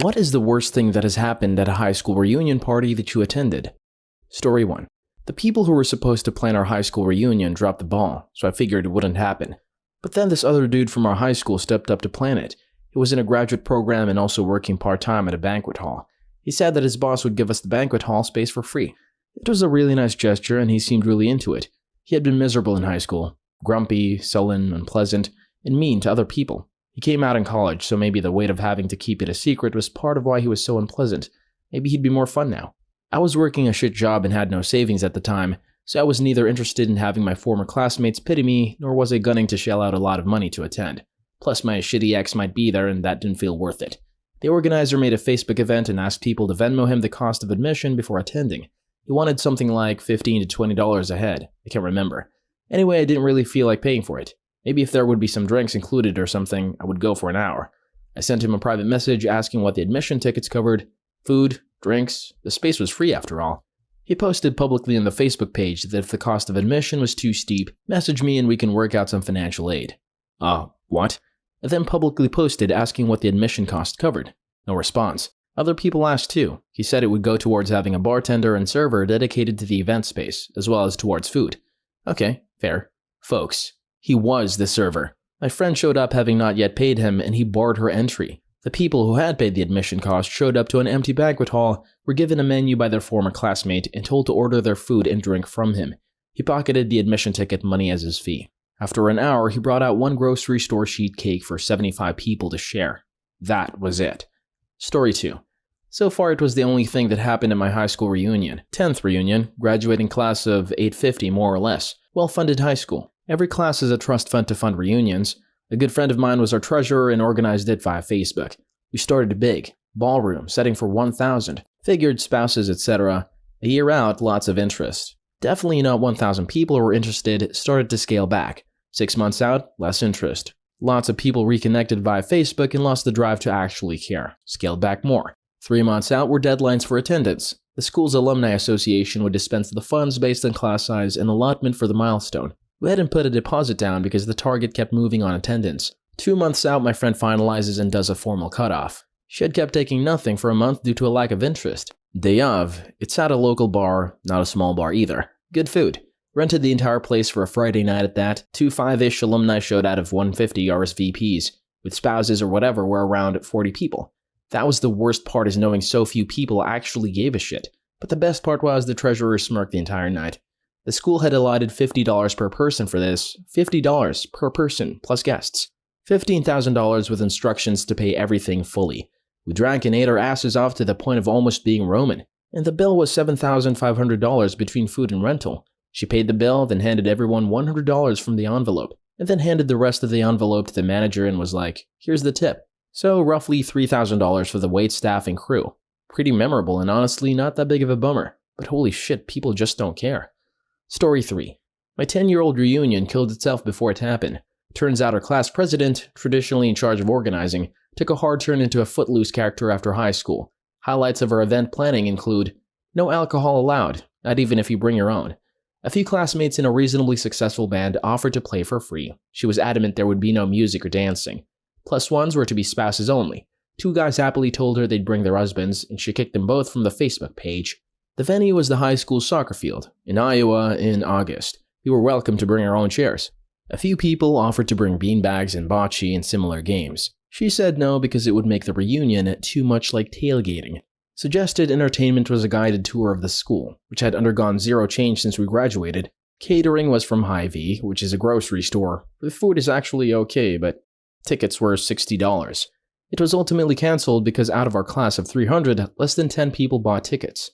What is the worst thing that has happened at a high school reunion party that you attended? Story 1. The people who were supposed to plan our high school reunion dropped the ball, so I figured it wouldn't happen. But then this other dude from our high school stepped up to plan it. He was in a graduate program and also working part-time at a banquet hall. He said that his boss would give us the banquet hall space for free. It was a really nice gesture and he seemed really into it. He had been miserable in high school, grumpy, sullen, unpleasant, and mean to other people. He came out in college, so maybe the weight of having to keep it a secret was part of why he was so unpleasant. Maybe he'd be more fun now. I was working a shit job and had no savings at the time, so I was neither interested in having my former classmates pity me, nor was I gunning to shell out a lot of money to attend. Plus my shitty ex might be there and that didn't feel worth it. The organizer made a Facebook event and asked people to Venmo him the cost of admission before attending. He wanted something like $15 to $20 a head. I can't remember. Anyway, I didn't really feel like paying for it. Maybe if there would be some drinks included or something, I would go for an hour. I sent him a private message asking what the admission tickets covered. Food, drinks, the space was free after all. He posted publicly on the Facebook page that if the cost of admission was too steep, message me and we can work out some financial aid. What? I then publicly posted asking what the admission cost covered. No response. Other people asked too. He said it would go towards having a bartender and server dedicated to the event space, as well as towards food. Okay, fair. Folks. He was the server. My friend showed up having not yet paid him and he barred her entry. The people who had paid the admission cost showed up to an empty banquet hall, were given a menu by their former classmate and told to order their food and drink from him. He pocketed the admission ticket money as his fee. After an hour, he brought out one grocery store sheet cake for 75 people to share. That was it. Story 2. So far it was the only thing that happened at my high school reunion. 10th reunion, graduating class of 850 more or less. Well-funded high school. Every class is a trust fund to fund reunions. A good friend of mine was our treasurer and organized it via Facebook. We started big. Ballroom, setting for 1,000. Figured spouses, etc. A year out, lots of interest. Definitely not 1,000 people who were interested, started to scale back. 6 months out, less interest. Lots of people reconnected via Facebook and lost the drive to actually care. Scaled back more. 3 months out were deadlines for attendance. The school's alumni association would dispense the funds based on class size and allotment for the milestone. We hadn't put a deposit down because the target kept moving on attendance. 2 months out, my friend finalizes and does a formal cutoff. She had kept taking nothing for a month due to a lack of interest. Day of, it's at a local bar, not a small bar either. Good food. Rented the entire place for a Friday night at that. 2 5-ish alumni showed out of 150 RSVPs. With spouses or whatever were around 40 people. That was the worst part, is knowing so few people actually gave a shit. But the best part was the treasurer smirked the entire night. The school had allotted $50 per person for this. $50 per person, plus guests. $15,000 with instructions to pay everything fully. We drank and ate our asses off to the point of almost being Roman. And the bill was $7,500 between food and rental. She paid the bill, then handed everyone $100 from the envelope. And then handed the rest of the envelope to the manager and was like, here's the tip. So roughly $3,000 for the wait staff and crew. Pretty memorable and honestly not that big of a bummer. But holy shit, people just don't care. Story 3. My 10-year-old reunion killed itself before it happened. Turns out our class president, traditionally in charge of organizing, took a hard turn into a footloose character after high school. Highlights of our event planning include no alcohol allowed, not even if you bring your own. A few classmates in a reasonably successful band offered to play for free. She was adamant there would be no music or dancing. Plus ones were to be spouses only. 2 guys happily told her they'd bring their husbands, and she kicked them both from the Facebook page. The venue was the high school soccer field, in Iowa in August. We were welcome to bring our own chairs. A few people offered to bring beanbags and bocce and similar games. She said no because it would make the reunion too much like tailgating. Suggested entertainment was a guided tour of the school, which had undergone zero change since we graduated. Catering was from Hy-Vee, which is a grocery store. The food is actually okay, but tickets were $60. It was ultimately cancelled because out of our class of 300, less than 10 people bought tickets.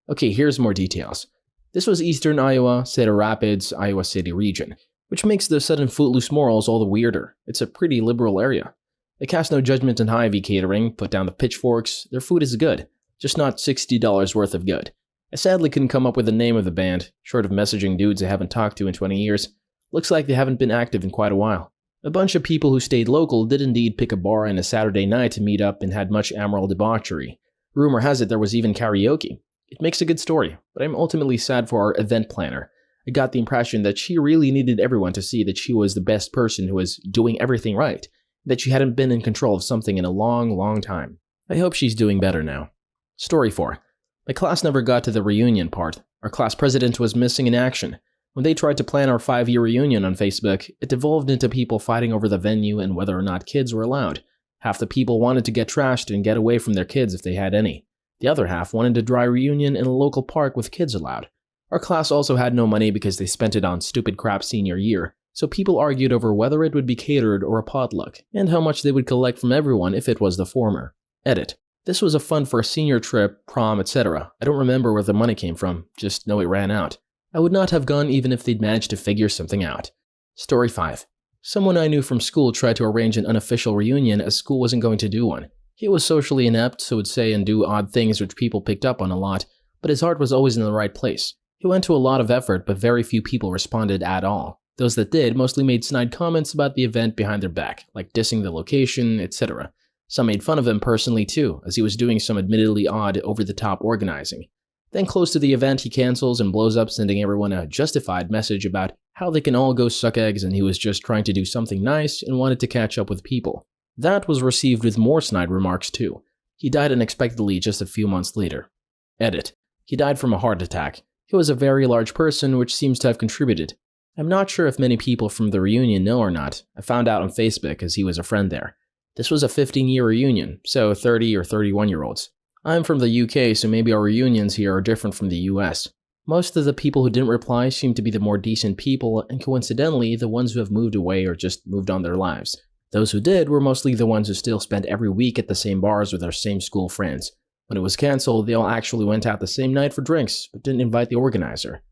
Okay, here's more details. This was eastern Iowa, Cedar Rapids, Iowa City region, which makes the sudden footloose morals all the weirder. It's a pretty liberal area. They cast no judgment on Hy-Vee catering, put down the pitchforks. Their food is good, just not $60 worth of good. I sadly couldn't come up with the name of the band, short of messaging dudes I haven't talked to in 20 years. Looks like they haven't been active in quite a while. A bunch of people who stayed local did indeed pick a bar and a Saturday night to meet up and had much amoral debauchery. Rumor has it there was even karaoke. It makes a good story, but I'm ultimately sad for our event planner. I got the impression that she really needed everyone to see that she was the best person who was doing everything right, that she hadn't been in control of something in a long, long time. I hope she's doing better now. Story 4. My class never got to the reunion part. Our class president was missing in action. When they tried to plan our 5-year reunion on Facebook, it devolved into people fighting over the venue and whether or not kids were allowed. Half the people wanted to get trashed and get away from their kids if they had any. The other half wanted a dry reunion in a local park with kids allowed. Our class also had no money because they spent it on stupid crap senior year, so people argued over whether it would be catered or a potluck, and how much they would collect from everyone if it was the former. Edit. This was a fund for a senior trip, prom, etc. I don't remember where the money came from, just know it ran out. I would not have gone even if they'd managed to figure something out. Story 5. Someone I knew from school tried to arrange an unofficial reunion as school wasn't going to do one. He was socially inept, so would say and do odd things which people picked up on a lot, but his heart was always in the right place. He went to a lot of effort, but very few people responded at all. Those that did mostly made snide comments about the event behind their back, like dissing the location, etc. Some made fun of him personally too, as he was doing some admittedly odd, over-the-top organizing. Then close to the event, he cancels and blows up, sending everyone a justified message about how they can all go suck eggs and he was just trying to do something nice and wanted to catch up with people. That was received with more snide remarks too. He died unexpectedly just a few months later. Edit. He died from a heart attack. He was a very large person, which seems to have contributed. I'm not sure if many people from the reunion know or not. I found out on Facebook as he was a friend there. This was a 15-year reunion, so 30 or 31-year-olds. I'm from the UK, so maybe our reunions here are different from the US. Most of the people who didn't reply seem to be the more decent people, and coincidentally, the ones who have moved away or just moved on their lives. Those who did were mostly the ones who still spent every week at the same bars with their same school friends. When it was cancelled, they all actually went out the same night for drinks, but didn't invite the organizer.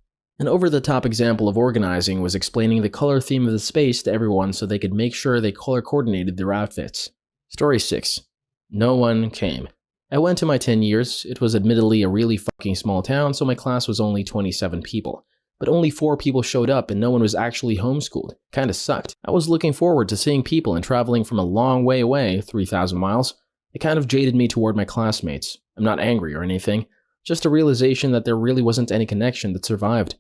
An over-the-top example of organizing was explaining the color theme of the space to everyone so they could make sure they color-coordinated their outfits. Story 6. No one came. I went to my 10 years. It was admittedly a really fucking small town, so my class was only 27 people. But only 4 people showed up and no one was actually homeschooled. Kinda sucked. I was looking forward to seeing people and traveling from a long way away, 3,000 miles. It kind of jaded me toward my classmates. I'm not angry or anything. Just a realization that there really wasn't any connection that survived.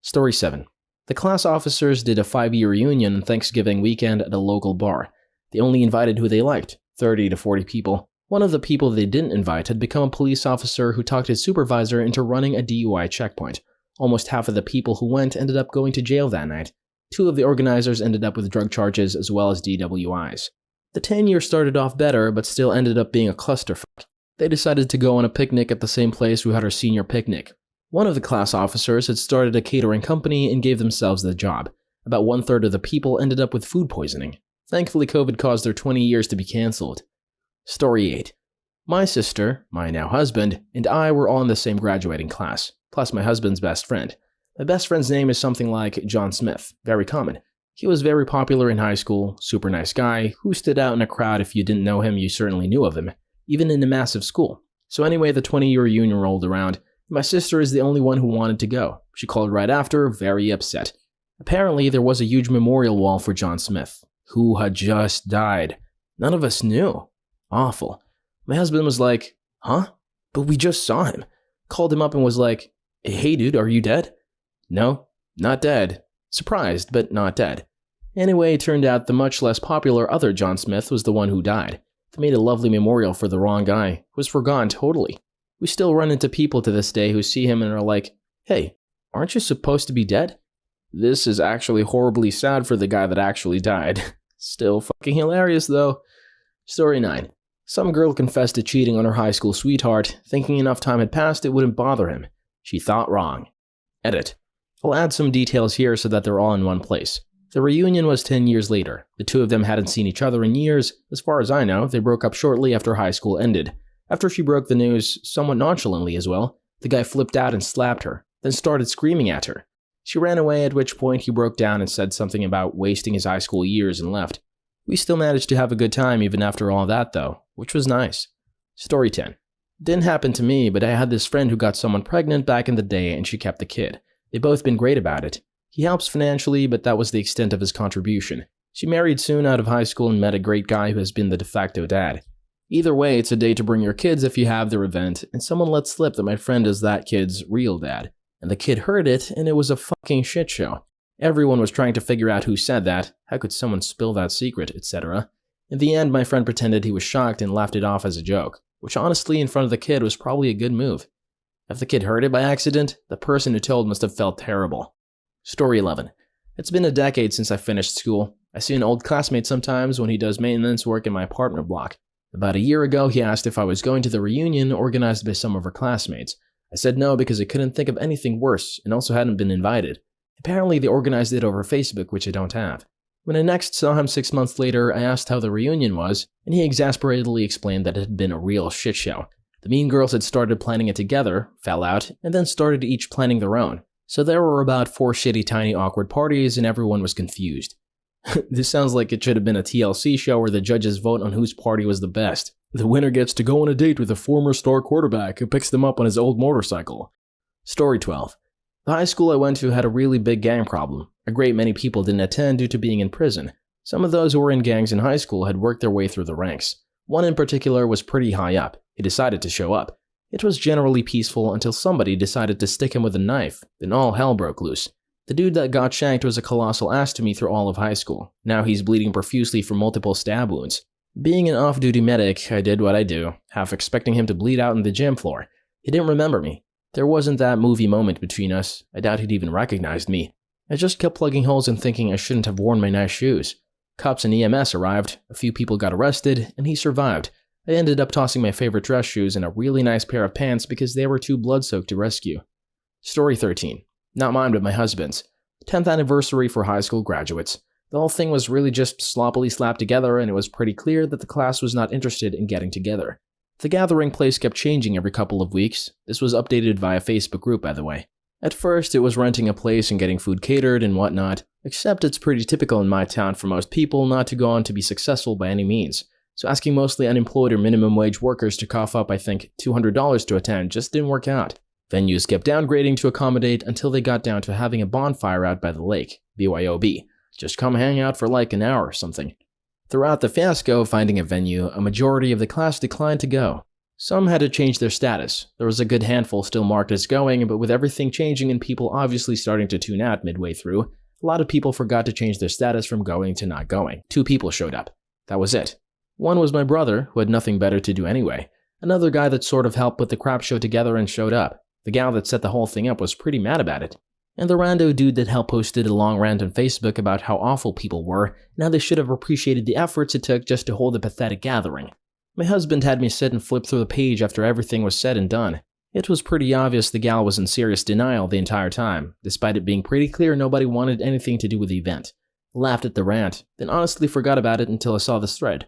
Story 7. The class officers did a 5-year reunion on Thanksgiving weekend at a local bar. They only invited who they liked, 30 to 40 people. One of the people they didn't invite had become a police officer who talked his supervisor into running a DUI checkpoint. Almost half of the people who went ended up going to jail that night. 2 of the organizers ended up with drug charges as well as DWIs. The 10-year started off better, but still ended up being a clusterfuck. They decided to go on a picnic at the same place we had our senior picnic. One of the class officers had started a catering company and gave themselves the job. About 1/3 of the people ended up with food poisoning. Thankfully, COVID caused their 20 years to be cancelled. Story 8. My sister, my now husband, and I were all in the same graduating class, plus my husband's best friend. My best friend's name is something like John Smith, very common. He was very popular in high school, super nice guy, who stood out in a crowd. If you didn't know him, you certainly knew of him, even in a massive school. So anyway, the 20-year reunion rolled around. My sister is the only one who wanted to go. She called right after, very upset. Apparently, there was a huge memorial wall for John Smith, who had just died. None of us knew. Awful. My husband was like, huh? But we just saw him. Called him up and was like, hey dude, are you dead? No, not dead. Surprised, but not dead. Anyway, it turned out the much less popular other John Smith was the one who died. They made a lovely memorial for the wrong guy, who was forgotten totally. We still run into people to this day who see him and are like, hey, aren't you supposed to be dead? This is actually horribly sad for the guy that actually died. Still fucking hilarious though. Story 9. Some girl confessed to cheating on her high school sweetheart, thinking enough time had passed it wouldn't bother him. She thought wrong. Edit. I'll add some details here so that they're all in one place. The reunion was 10 years later. The 2 of them hadn't seen each other in years. As far as I know, they broke up shortly after high school ended. After she broke the news, somewhat nonchalantly as well, the guy flipped out and slapped her, then started screaming at her. She ran away, at which point he broke down and said something about wasting his high school years and left. We still managed to have a good time even after all that though, which was nice. Story 10. Didn't happen to me, but I had this friend who got someone pregnant back in the day and she kept the kid. They've both been great about it. He helps financially, but that was the extent of his contribution. She married soon out of high school and met a great guy who has been the de facto dad. Either way, it's a day to bring your kids if you have their event, and someone let slip that my friend is that kid's real dad. And the kid heard it, and it was a fucking shit show. Everyone was trying to figure out who said that, how could someone spill that secret, etc. In the end, my friend pretended he was shocked and laughed it off as a joke. which honestly in front of the kid was probably a good move. If the kid heard it by accident, the person who told must have felt terrible. Story 11. It's been a decade since I finished school. I see an old classmate sometimes when he does maintenance work in my apartment block. About a year ago, he asked if I was going to the reunion organized by some of our classmates. I said no because I couldn't think of anything worse and also hadn't been invited. Apparently they organized it over Facebook, which I don't have. When I next saw him 6 months later, I asked how the reunion was, and he exasperatedly explained that it had been a real shit show. The mean girls had started planning it together, fell out, and then started each planning their own. So there were about 4 shitty tiny awkward parties and everyone was confused. This sounds like it should have been a TLC show where the judges vote on whose party was the best. The winner gets to go on a date with a former star quarterback who picks them up on his old motorcycle. Story 12. The high school I went to had a really big gang problem. A great many people didn't attend due to being in prison. Some of those who were in gangs in high school had worked their way through the ranks. One in particular was pretty high up. He decided to show up. It was generally peaceful until somebody decided to stick him with a knife, then all hell broke loose. The dude that got shanked was a colossal ass to me through all of high school. Now he's bleeding profusely from multiple stab wounds. Being an off-duty medic, I did what I do, half expecting him to bleed out on the gym floor. He didn't remember me. There wasn't that movie moment between us. I doubt he'd even recognized me. I just kept plugging holes and thinking I shouldn't have worn my nice shoes. Cops and EMS arrived, a few people got arrested, and he survived. I ended up tossing my favorite dress shoes and a really nice pair of pants because they were too blood-soaked to rescue. Story 13. Not mine, but my husband's. 10th anniversary for high school graduates. The whole thing was really just sloppily slapped together, and it was pretty clear that the class was not interested in getting together. The gathering place kept changing every couple of weeks. This was updated via Facebook group, by the way. At first, it was renting a place and getting food catered and whatnot, except it's pretty typical in my town for most people not to go on to be successful by any means. So asking mostly unemployed or minimum wage workers to cough up, I think, $200 to attend just didn't work out. Venues kept downgrading to accommodate until they got down to having a bonfire out by the lake, BYOB. Just come hang out for like an hour or something. Throughout the fiasco of finding a venue, a majority of the class declined to go. Some had to change their status. There was a good handful still marked as going, but with everything changing and people obviously starting to tune out midway through, a lot of people forgot to change their status from going to not going. 2 people showed up. That was it. One was my brother, who had nothing better to do anyway. Another guy that sort of helped put the crap show together and showed up. The gal that set the whole thing up was pretty mad about it. And the rando dude that helped posted a long rant on Facebook about how awful people were and how they should have appreciated the efforts it took just to hold a pathetic gathering. My husband had me sit and flip through the page after everything was said and done. It was pretty obvious the gal was in serious denial the entire time, despite it being pretty clear nobody wanted anything to do with the event. I laughed at the rant, then honestly forgot about it until I saw this thread.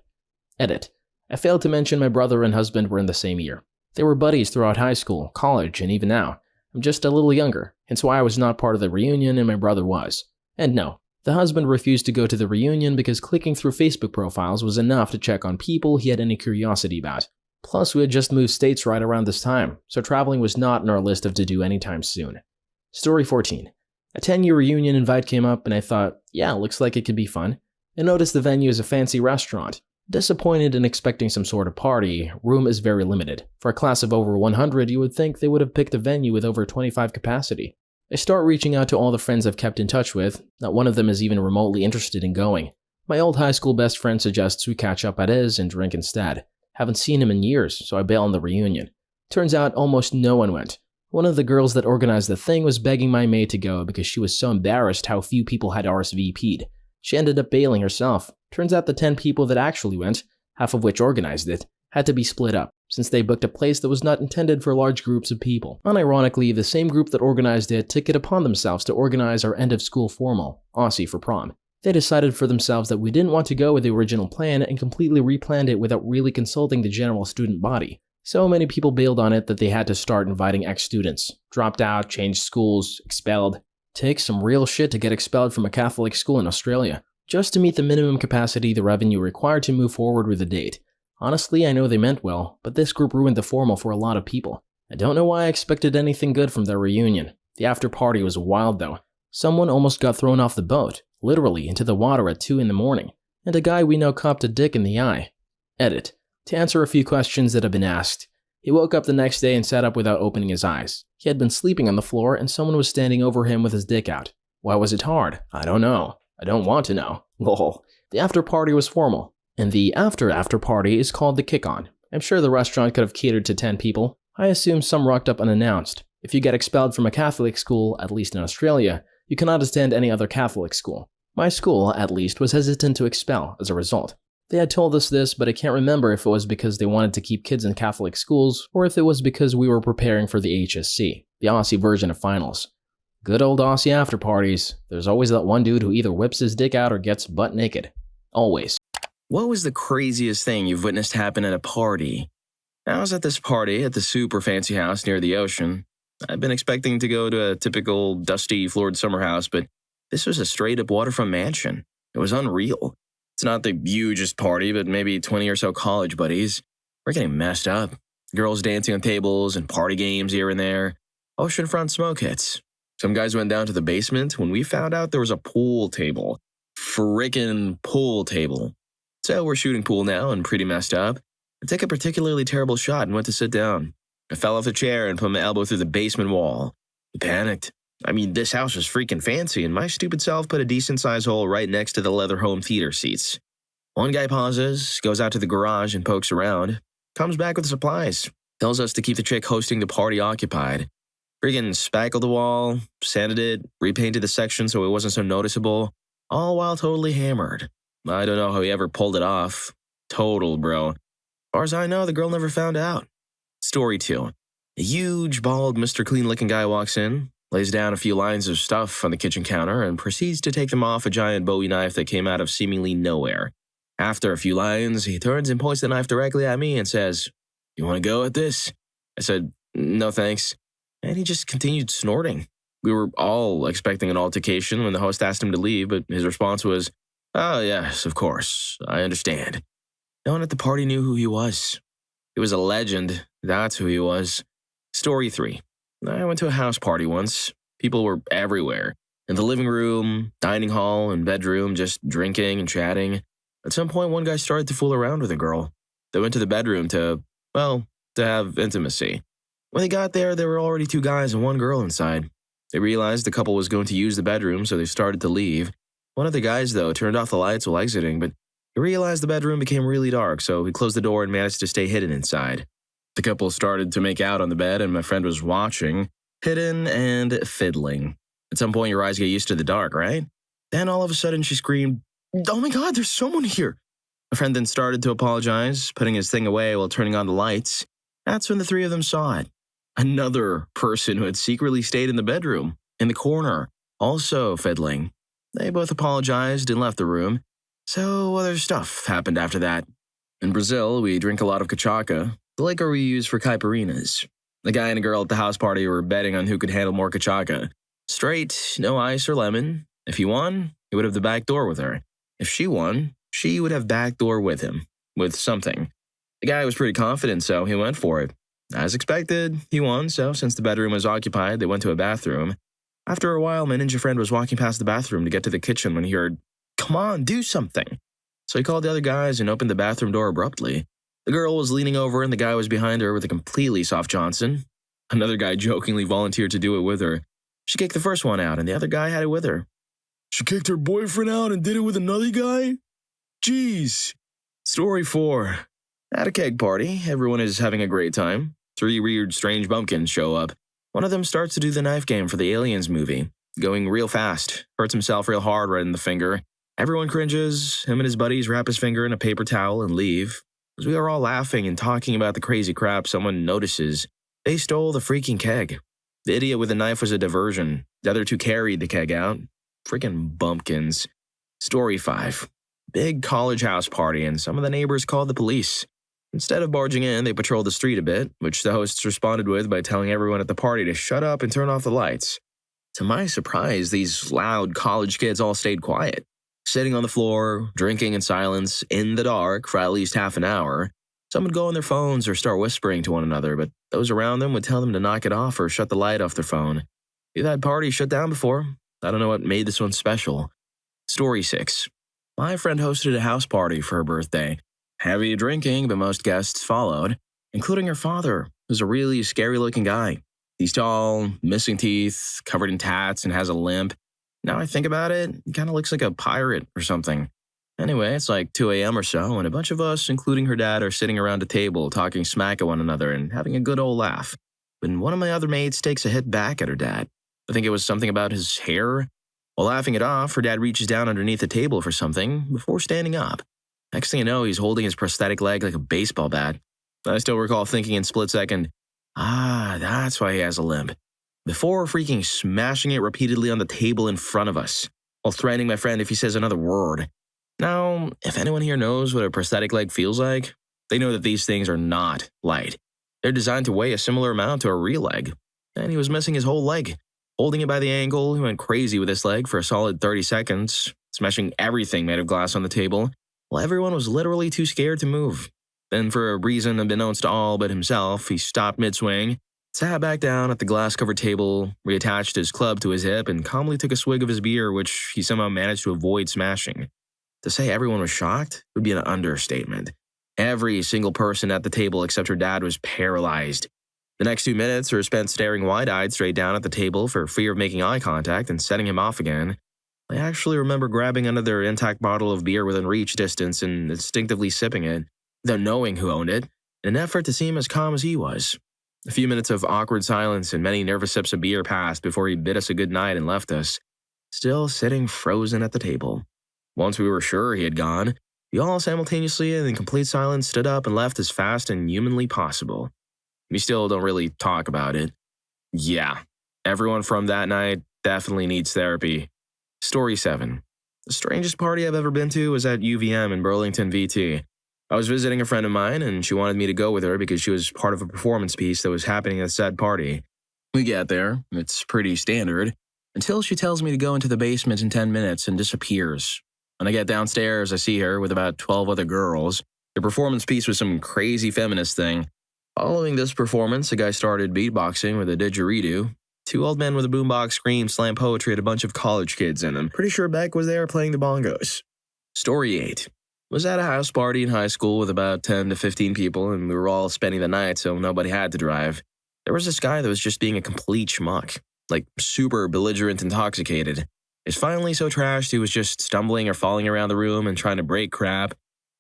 Edit. I failed to mention my brother and husband were in the same year. They were buddies throughout high school, college, and even now. I'm just a little younger, hence why I was not part of the reunion and my brother was. And no, the husband refused to go to the reunion because clicking through Facebook profiles was enough to check on people he had any curiosity about. Plus, we had just moved states right around this time, so traveling was not on our list of to do anytime soon. Story 14. A 10-year reunion invite came up and I thought, yeah, looks like it could be fun. I noticed the venue is a fancy restaurant. Disappointed and expecting some sort of party, room is very limited. For a class of over 100, you would think they would have picked a venue with over 25 capacity. I start reaching out to all the friends I've kept in touch with. Not one of them is even remotely interested in going. My old high school best friend suggests we catch up at his and drink instead. Haven't seen him in years, so I bail on the reunion. Turns out almost no one went. One of the girls that organized the thing was begging my maid to go because she was so embarrassed how few people had RSVP'd. She ended up bailing herself. Turns out the 10 people that actually went, half of which organized it, had to be split up, since they booked a place that was not intended for large groups of people. Unironically, the same group that organized it took it upon themselves to organize our end-of-school formal, Aussie for prom. They decided for themselves that we didn't want to go with the original plan and completely replanned it without really consulting the general student body. So many people bailed on it that they had to start inviting ex-students. Dropped out, changed schools, expelled. Takes some real shit to get expelled from a Catholic school in Australia, just to meet the minimum capacity the revenue required to move forward with the date. Honestly, I know they meant well, but this group ruined the formal for a lot of people. I don't know why I expected anything good from their reunion. The after party was wild though. Someone almost got thrown off the boat, literally into the water at 2 in the morning, and a guy we know copped a dick in the eye. Edit. To answer a few questions that have been asked. He woke up the next day and sat up without opening his eyes. He had been sleeping on the floor and someone was standing over him with his dick out. Why was it hard? I don't know. I don't want to know. Lol. The after party was formal. And the after party is called the kick-on. I'm sure the restaurant could have catered to 10 people. I assume some rocked up unannounced. If you get expelled from a Catholic school, at least in Australia, you cannot attend any other Catholic school. My school, at least, was hesitant to expel as a result. They had told us this, but I can't remember if it was because they wanted to keep kids in Catholic schools or if it was because we were preparing for the HSC, the Aussie version of finals. Good old Aussie after parties. There's always that one dude who either whips his dick out or gets butt naked. Always. What was the craziest thing you've witnessed happen at a party? I was at this party at the super fancy house near the ocean. I'd been expecting to go to a typical dusty floored summer house, but this was a straight-up waterfront mansion. It was unreal. It's not the hugest party, but maybe 20 or so college buddies. We're getting messed up. Girls dancing on tables and party games here and there. Oceanfront smoke hits. Some guys went down to the basement when we found out there was a pool table. Frickin' pool table. So we're shooting pool now and pretty messed up. I took a particularly terrible shot and went to sit down. I fell off the chair and put my elbow through the basement wall. I panicked. I mean, this house was freaking fancy, and my stupid self put a decent-sized hole right next to the leather home theater seats. One guy pauses, goes out to the garage and pokes around, comes back with supplies, tells us to keep the chick hosting the party occupied. Friggin' spackled the wall, sanded it, repainted the section so it wasn't so noticeable, all while totally hammered. I don't know how he ever pulled it off. Total, bro. As far as I know, the girl never found out. Story 2. A huge, bald, Mr. Clean-looking guy walks in, lays down a few lines of stuff on the kitchen counter, and proceeds to take them off a giant Bowie knife that came out of seemingly nowhere. After a few lines, he turns and points the knife directly at me and says, "You want to go at this?" I said, "No thanks." And he just continued snorting. We were all expecting an altercation when the host asked him to leave, but his response was, "Oh yes, of course, I understand." No one at the party knew who he was. He was a legend, that's who he was. Story 3. I went to a house party once. People were everywhere. In the living room, dining hall, and bedroom, just drinking and chatting. At some point, one guy started to fool around with a girl. They went to the bedroom to have intimacy. When they got there were already 2 guys and 1 girl inside. They realized the couple was going to use the bedroom, so they started to leave. One of the guys, though, turned off the lights while exiting, but he realized the bedroom became really dark, so he closed the door and managed to stay hidden inside. The couple started to make out on the bed, and my friend was watching, hidden and fiddling. At some point, your eyes get used to the dark, right? Then all of a sudden, she screamed, "Oh my God, there's someone here!" My friend then started to apologize, putting his thing away while turning on the lights. That's when the 3 of them saw it. Another person who had secretly stayed in the bedroom, in the corner, also fiddling. They both apologized and left the room. So other stuff happened after that. In Brazil, we drink a lot of cachaca, the liquor we use for caipirinhas. The guy and a girl at the house party were betting on who could handle more cachaca. Straight, no ice or lemon. If he won, he would have the back door with her. If she won, she would have back door with him, with something. The guy was pretty confident, so he went for it. As expected, he won, so since the bedroom was occupied, they went to a bathroom. After a while, my ninja friend was walking past the bathroom to get to the kitchen when he heard, "Come on, do something." So he called the other guys and opened the bathroom door abruptly. The girl was leaning over and the guy was behind her with a completely soft Johnson. Another guy jokingly volunteered to do it with her. She kicked the first one out and the other guy had it with her. She kicked her boyfriend out and did it with another guy? Jeez. Story 4. At a keg party, everyone is having a great time. 3 weird, strange bumpkins show up. One of them starts to do the knife game for the Aliens movie, going real fast, hurts himself real hard right in the finger. Everyone cringes, him and his buddies wrap his finger in a paper towel and leave. As we are all laughing and talking about the crazy crap, someone notices they stole the freaking keg. The idiot with the knife was a diversion. The other 2 carried the keg out. Freaking bumpkins. Story 5. Big college house party and some of the neighbors called the police. Instead of barging in, they patrolled the street a bit, which the hosts responded with by telling everyone at the party to shut up and turn off the lights. To my surprise, these loud college kids all stayed quiet, sitting on the floor, drinking in silence, in the dark for at least half an hour. Some would go on their phones or start whispering to one another, but those around them would tell them to knock it off or shut the light off their phone. We've had parties shut down before. I don't know what made this one special. Story 6. My friend hosted a house party for her birthday. Heavy drinking, but most guests followed, including her father, who's a really scary-looking guy. He's tall, missing teeth, covered in tats, and has a limp. Now I think about it, he kind of looks like a pirate or something. Anyway, it's like 2 a.m. or so, and a bunch of us, including her dad, are sitting around a table talking smack at one another and having a good old laugh. When one of my other mates takes a hit back at her dad. I think it was something about his hair. While laughing it off, her dad reaches down underneath the table for something before standing up. Next thing you know, he's holding his prosthetic leg like a baseball bat. I still recall thinking in split second, that's why he has a limp. Before freaking smashing it repeatedly on the table in front of us, while threatening my friend if he says another word. Now, if anyone here knows what a prosthetic leg feels like, they know that these things are not light. They're designed to weigh a similar amount to a real leg. And he was missing his whole leg. Holding it by the ankle, he went crazy with his leg for a solid 30 seconds, smashing everything made of glass on the table, while everyone was literally too scared to move. Then, for a reason unbeknownst to all but himself, he stopped mid-swing, sat back down at the glass-covered table, reattached his club to his hip, and calmly took a swig of his beer, which he somehow managed to avoid smashing. To say everyone was shocked would be an understatement. Every single person at the table except her dad was paralyzed. The next 2 minutes were spent staring wide-eyed straight down at the table for fear of making eye contact and setting him off again. I actually remember grabbing another intact bottle of beer within reach distance and instinctively sipping it, without knowing who owned it, in an effort to seem as calm as he was. A few minutes of awkward silence and many nervous sips of beer passed before he bid us a good night and left us, still sitting frozen at the table. Once we were sure he had gone, we all simultaneously and in complete silence stood up and left as fast and humanly possible. We still don't really talk about it. Yeah, everyone from that night definitely needs therapy. Story 7. The strangest party I've ever been to was at UVM in Burlington, VT. I was visiting a friend of mine, and she wanted me to go with her because she was part of a performance piece that was happening at said party. We get there, it's pretty standard, until she tells me to go into the basement in 10 minutes and disappears. When I get downstairs, I see her with about 12 other girls. The performance piece was some crazy feminist thing. Following this performance, a guy started beatboxing with a didgeridoo. 2 old men with a boombox screamed slam poetry at a bunch of college kids in them. Pretty sure Beck was there playing the bongos. Story 8. Was at a house party in high school with about 10 to 15 people, and we were all spending the night, so nobody had to drive. There was this guy that was just being a complete schmuck, like super belligerent intoxicated. He's finally so trashed he was just stumbling or falling around the room and trying to break crap.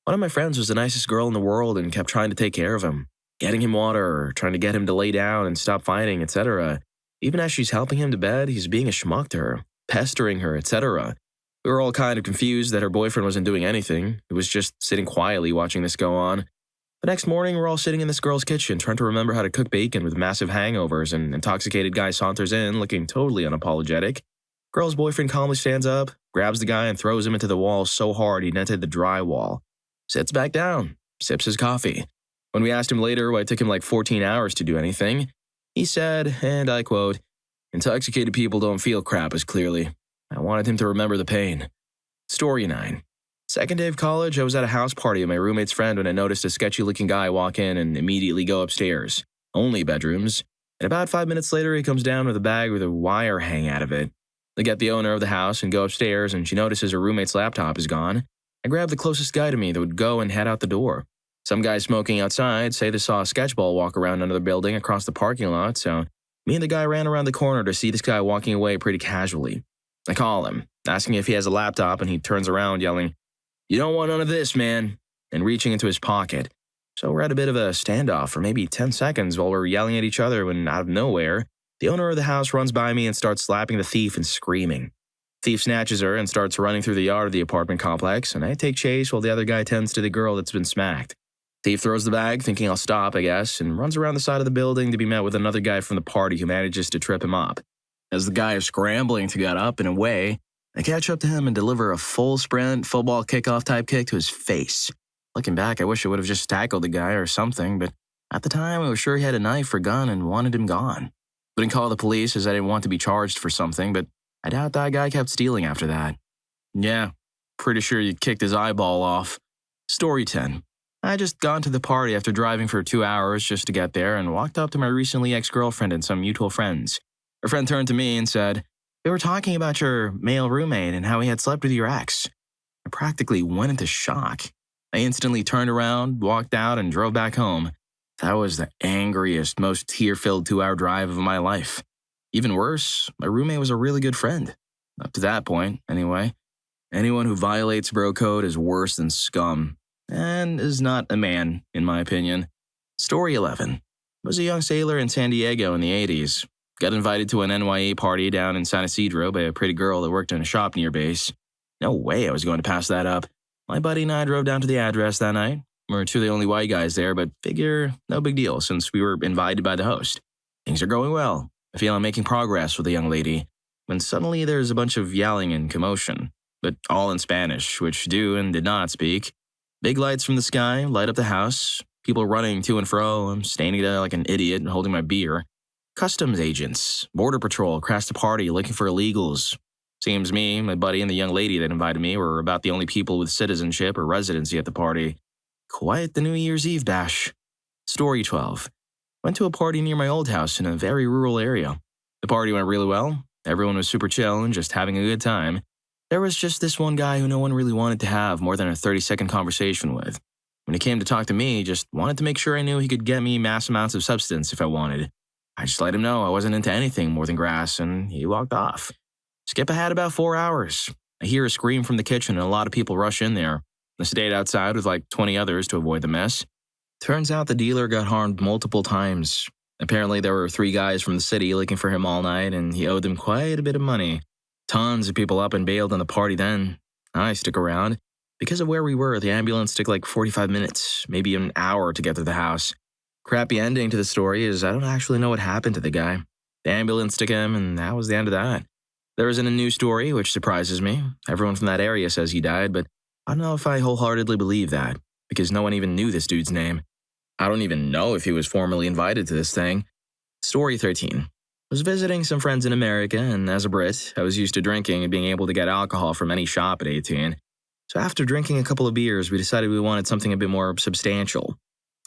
One of my friends was the nicest girl in the world and kept trying to take care of him, getting him water, trying to get him to lay down and stop fighting, etc. Even as she's helping him to bed, he's being a schmuck to her, pestering her, etc. We were all kind of confused that her boyfriend wasn't doing anything. He was just sitting quietly watching this go on. The next morning, we're all sitting in this girl's kitchen trying to remember how to cook bacon with massive hangovers, and intoxicated guy saunters in, looking totally unapologetic. Girl's boyfriend calmly stands up, grabs the guy and throws him into the wall so hard he dented the drywall. Sits back down, sips his coffee. When we asked him later why it took him like 14 hours to do anything, he said, and I quote, "Intoxicated people don't feel crap as clearly. I wanted him to remember the pain." Story 9. Second day of college, I was at a house party with my roommate's friend when I noticed a sketchy-looking guy walk in and immediately go upstairs. Only bedrooms. And about 5 minutes later, he comes down with a bag with a wire hanging out of it. I get the owner of the house and go upstairs, and she notices her roommate's laptop is gone. I grab the closest guy to me that would go and head out the door. Some guys smoking outside say they saw a sketchball walk around another building across the parking lot, so me and the guy ran around the corner to see this guy walking away pretty casually. I call him, asking if he has a laptop, and he turns around yelling, "You don't want none of this, man," and reaching into his pocket. So we're at a bit of a standoff for maybe 10 seconds while we're yelling at each other when, out of nowhere, the owner of the house runs by me and starts slapping the thief and screaming. Thief snatches her and starts running through the yard of the apartment complex, and I take chase while the other guy tends to the girl that's been smacked. Thief throws the bag, thinking I'll stop, I guess, and runs around the side of the building to be met with another guy from the party who manages to trip him up. As the guy is scrambling to get up and away, I catch up to him and deliver a full sprint, football kickoff type kick to his face. Looking back, I wish I would have just tackled the guy or something, but at the time I was sure he had a knife or gun and wanted him gone. Wouldn't call the police as I didn't want to be charged for something, but I doubt that guy kept stealing after that. Yeah, pretty sure you kicked his eyeball off. Story 10. I had just gone to the party after driving for 2 hours just to get there and walked up to my recently ex-girlfriend and some mutual friends. Her friend turned to me and said, "We were talking about your male roommate and how he had slept with your ex." I practically went into shock. I instantly turned around, walked out, and drove back home. That was the angriest, most tear-filled 2-hour drive of my life. Even worse, my roommate was a really good friend. Up to that point, anyway. Anyone who violates bro code is worse than scum, and is not a man, in my opinion. Story 11. I was a young sailor in San Diego in the 80s. Got invited to an NYA party down in San Isidro by a pretty girl that worked in a shop near base. No way I was going to pass that up. My buddy and I drove down to the address that night. We're two of the only white guys there, but figure no big deal since we were invited by the host. Things are going well. I feel I'm making progress with the young lady. When suddenly there's a bunch of yelling and commotion, but all in Spanish, which do and did not speak. Big lights from the sky light up the house. People running to and fro. I'm standing there like an idiot and holding my beer. Customs agents, border patrol crashed the party looking for illegals. Seems me, my buddy, and the young lady that invited me were about the only people with citizenship or residency at the party. Quite the New Year's Eve bash. Story 12. Went to a party near my old house in a very rural area. The party went really well. Everyone was super chill and just having a good time. There was just this one guy who no one really wanted to have more than a 30-second conversation with. When he came to talk to me, he just wanted to make sure I knew he could get me mass amounts of substance if I wanted. I just let him know I wasn't into anything more than grass, and he walked off. Skip ahead about 4 hours. I hear a scream from the kitchen and a lot of people rush in there. I stayed outside with like 20 others to avoid the mess. Turns out the dealer got harmed multiple times. Apparently there were 3 guys from the city looking for him all night, and he owed them quite a bit of money. Tons of people up and bailed on the party then. I stuck around. Because of where we were, the ambulance took like 45 minutes, maybe an hour to get to the house. Crappy ending to the story is I don't actually know what happened to the guy. The ambulance took him, and that was the end of that. There isn't a new story, which surprises me. Everyone from that area says he died, but I don't know if I wholeheartedly believe that, because no one even knew this dude's name. I don't even know if he was formally invited to this thing. Story 13. I was visiting some friends in America, and as a Brit, I was used to drinking and being able to get alcohol from any shop at 18. So after drinking a couple of beers, we decided we wanted something a bit more substantial.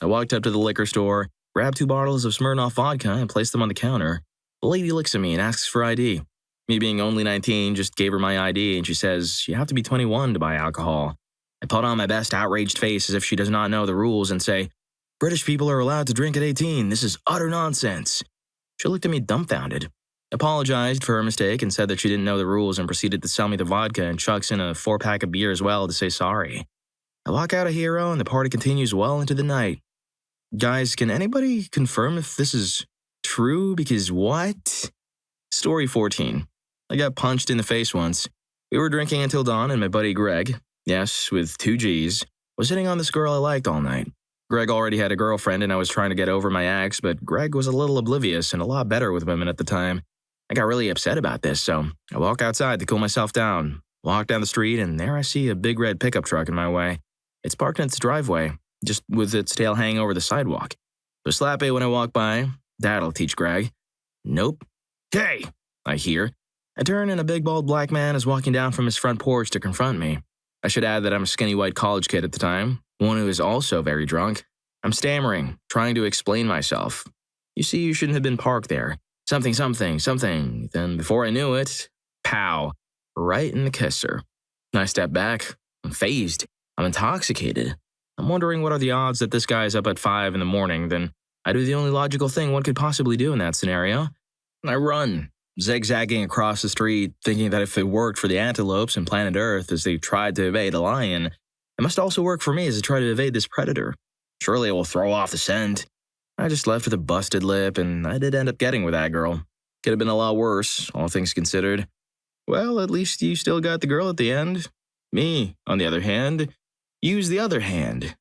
I walked up to the liquor store, grabbed 2 bottles of Smirnoff vodka, and placed them on the counter. The lady looks at me and asks for ID. Me being only 19, just gave her my ID, and she says, "You have to be 21 to buy alcohol." I put on my best outraged face as if she does not know the rules and say, "British people are allowed to drink at 18. This is utter nonsense." She looked at me dumbfounded, apologized for her mistake, and said that she didn't know the rules and proceeded to sell me the vodka and chucks in a 4-pack of beer as well to say sorry. I walk out a hero and the party continues well into the night. Guys, can anybody confirm if this is true? Because what? Story 14. I got punched in the face once. We were drinking until dawn and my buddy Greg, yes, with 2 G's, was hitting on this girl I liked all night. Greg already had a girlfriend and I was trying to get over my ex, but Greg was a little oblivious and a lot better with women at the time. I got really upset about this, so I walk outside to cool myself down, walk down the street, and there I see a big red pickup truck in my way. It's parked in its driveway, just with its tail hanging over the sidewalk. So slap it when I walk by. That'll teach Greg. Nope. "Hey!" I hear. I turn and a big bald black man is walking down from his front porch to confront me. I should add that I'm a skinny white college kid at the time, one who is also very drunk. I'm stammering, trying to explain myself. "You see, you shouldn't have been parked there. Something, something, something." Then before I knew it, pow, right in the kisser. I step back. I'm phased. I'm intoxicated. I'm wondering what are the odds that this guy is up at 5 in the morning. Then I do the only logical thing one could possibly do in that scenario. And I run, zigzagging across the street, thinking that if it worked for the antelopes and planet Earth as they tried to evade a lion, it must also work for me as I try to evade this predator. Surely it will throw off the scent. I just left with a busted lip, and I did end up getting with that girl. Could have been a lot worse, all things considered. Well, at least you still got the girl at the end. Me, on the other hand, use the other hand.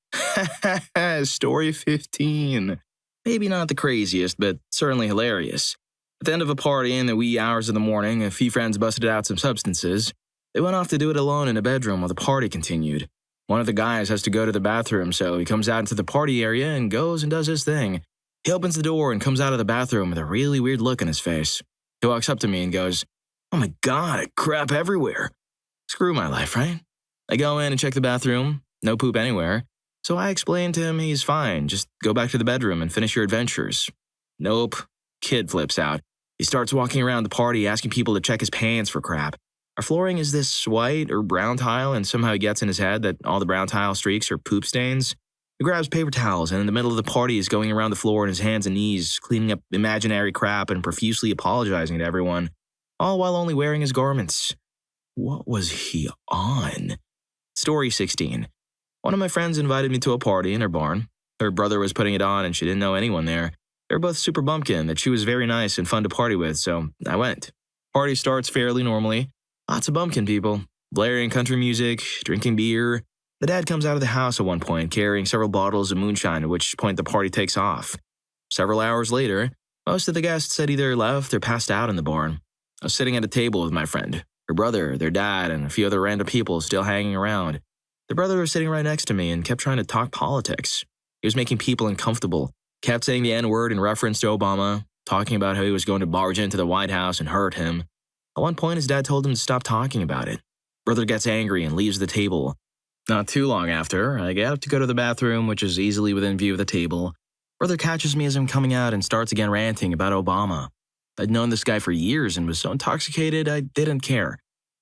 Story 15. Maybe not the craziest, but certainly hilarious. At the end of a party in the wee hours of the morning, a few friends busted out some substances. They went off to do it alone in a bedroom while the party continued. One of the guys has to go to the bathroom, so he comes out into the party area and goes and does his thing. He opens the door and comes out of the bathroom with a really weird look on his face. He walks up to me and goes, "Oh my God, crap everywhere." Screw my life, right? I go in and check the bathroom. No poop anywhere. So I explain to him he's fine. Just go back to the bedroom and finish your adventures. Nope. Kid flips out. He starts walking around the party asking people to check his pants for crap. Our flooring is this white or brown tile, and somehow he gets in his head that all the brown tile streaks are poop stains. He grabs paper towels and in the middle of the party is going around the floor on his hands and knees, cleaning up imaginary crap and profusely apologizing to everyone, all while only wearing his garments. What was he on? Story 16. One of my friends invited me to a party in her barn. Her brother was putting it on and she didn't know anyone there. They were both super bumpkin that she was very nice and fun to party with, so I went. Party starts fairly normally. Lots of bumpkin people, blaring country music, drinking beer. The dad comes out of the house at one point carrying several bottles of moonshine, at which point the party takes off. Several hours later, most of the guests had either left or passed out in the barn. I was sitting at a table with my friend, her brother, their dad, and a few other random people still hanging around. The brother was sitting right next to me and kept trying to talk politics. He was making people uncomfortable, kept saying the N-word in reference to Obama, talking about how he was going to barge into the White House and hurt him. At one point, his dad told him to stop talking about it. Brother gets angry and leaves the table. Not too long after, I get up to go to the bathroom, which is easily within view of the table. Brother catches me as I'm coming out and starts again ranting about Obama. I'd known this guy for years and was so intoxicated I didn't care.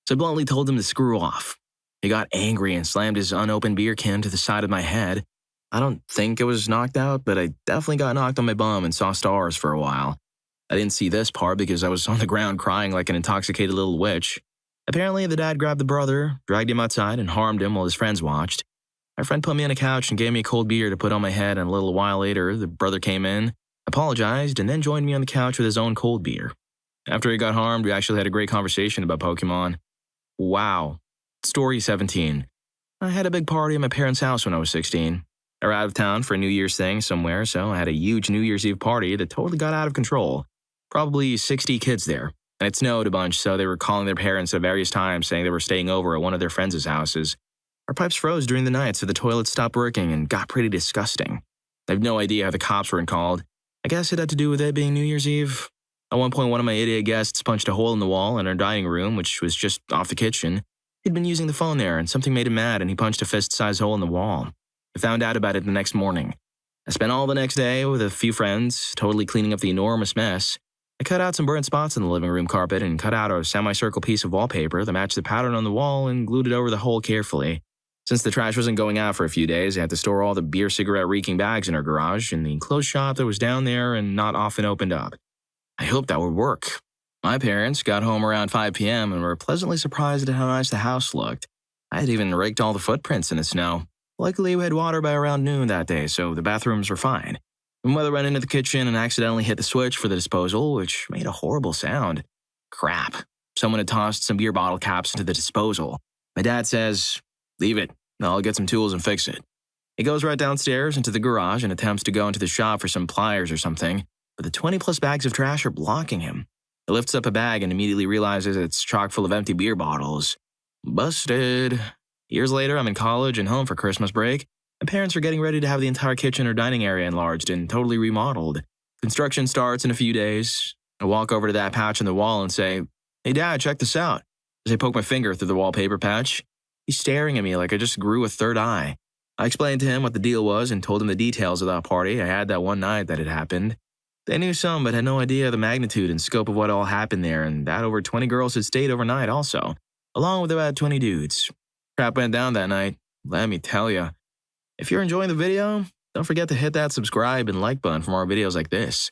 So I bluntly told him to screw off. He got angry and slammed his unopened beer can to the side of my head. I don't think I was knocked out, but I definitely got knocked on my bum and saw stars for a while. I didn't see this part because I was on the ground crying like an intoxicated little witch. Apparently, the dad grabbed the brother, dragged him outside, and harmed him while his friends watched. My friend put me on a couch and gave me a cold beer to put on my head, and a little while later, the brother came in, apologized, and then joined me on the couch with his own cold beer. After he got harmed, we actually had a great conversation about Pokemon. Wow. Story 17. I had a big party at my parents' house when I was 16. They were out of town for a New Year's thing somewhere, so I had a huge New Year's Eve party that totally got out of control. Probably 60 kids there, and it snowed a bunch, so they were calling their parents at various times saying they were staying over at one of their friends' houses. Our pipes froze during the night, so the toilets stopped working and got pretty disgusting. I have no idea how the cops weren't called. I guess it had to do with it being New Year's Eve. At one point, one of my idiot guests punched a hole in the wall in our dining room, which was just off the kitchen. He'd been using the phone there, and something made him mad, and he punched a fist-sized hole in the wall. I found out about it the next morning. I spent all the next day with a few friends, totally cleaning up the enormous mess. I cut out some burnt spots in the living room carpet and cut out a semicircle piece of wallpaper that matched the pattern on the wall and glued it over the hole carefully. Since the trash wasn't going out for a few days, I had to store all the beer cigarette reeking bags in our garage in the enclosed shop that was down there and not often opened up. I hoped that would work. My parents got home around 5 p.m. and were pleasantly surprised at how nice the house looked. I had even raked all the footprints in the snow. Luckily, we had water by around noon that day, so the bathrooms were fine. My mother went into the kitchen and accidentally hit the switch for the disposal, which made a horrible sound. Crap. Someone had tossed some beer bottle caps into the disposal. My dad says, "Leave it. I'll get some tools and fix it." He goes right downstairs into the garage and attempts to go into the shop for some pliers or something, but the 20-plus bags of trash are blocking him. He lifts up a bag and immediately realizes it's chock full of empty beer bottles. Busted. Years later, I'm in college and home for Christmas break. My parents are getting ready to have the entire kitchen or dining area enlarged and totally remodeled. Construction starts in a few days. I walk over to that patch in the wall and say, "Hey, Dad, check this out." As I poke my finger through the wallpaper patch, he's staring at me like I just grew a third eye. I explained to him what the deal was and told him the details of that party I had that one night that had happened. They knew some, but had no idea the magnitude and scope of what all happened there, and that over 20 girls had stayed overnight also, along with about 20 dudes. Crap went down that night, let me tell ya. If you're enjoying the video, don't forget to hit that subscribe and like button for more videos like this.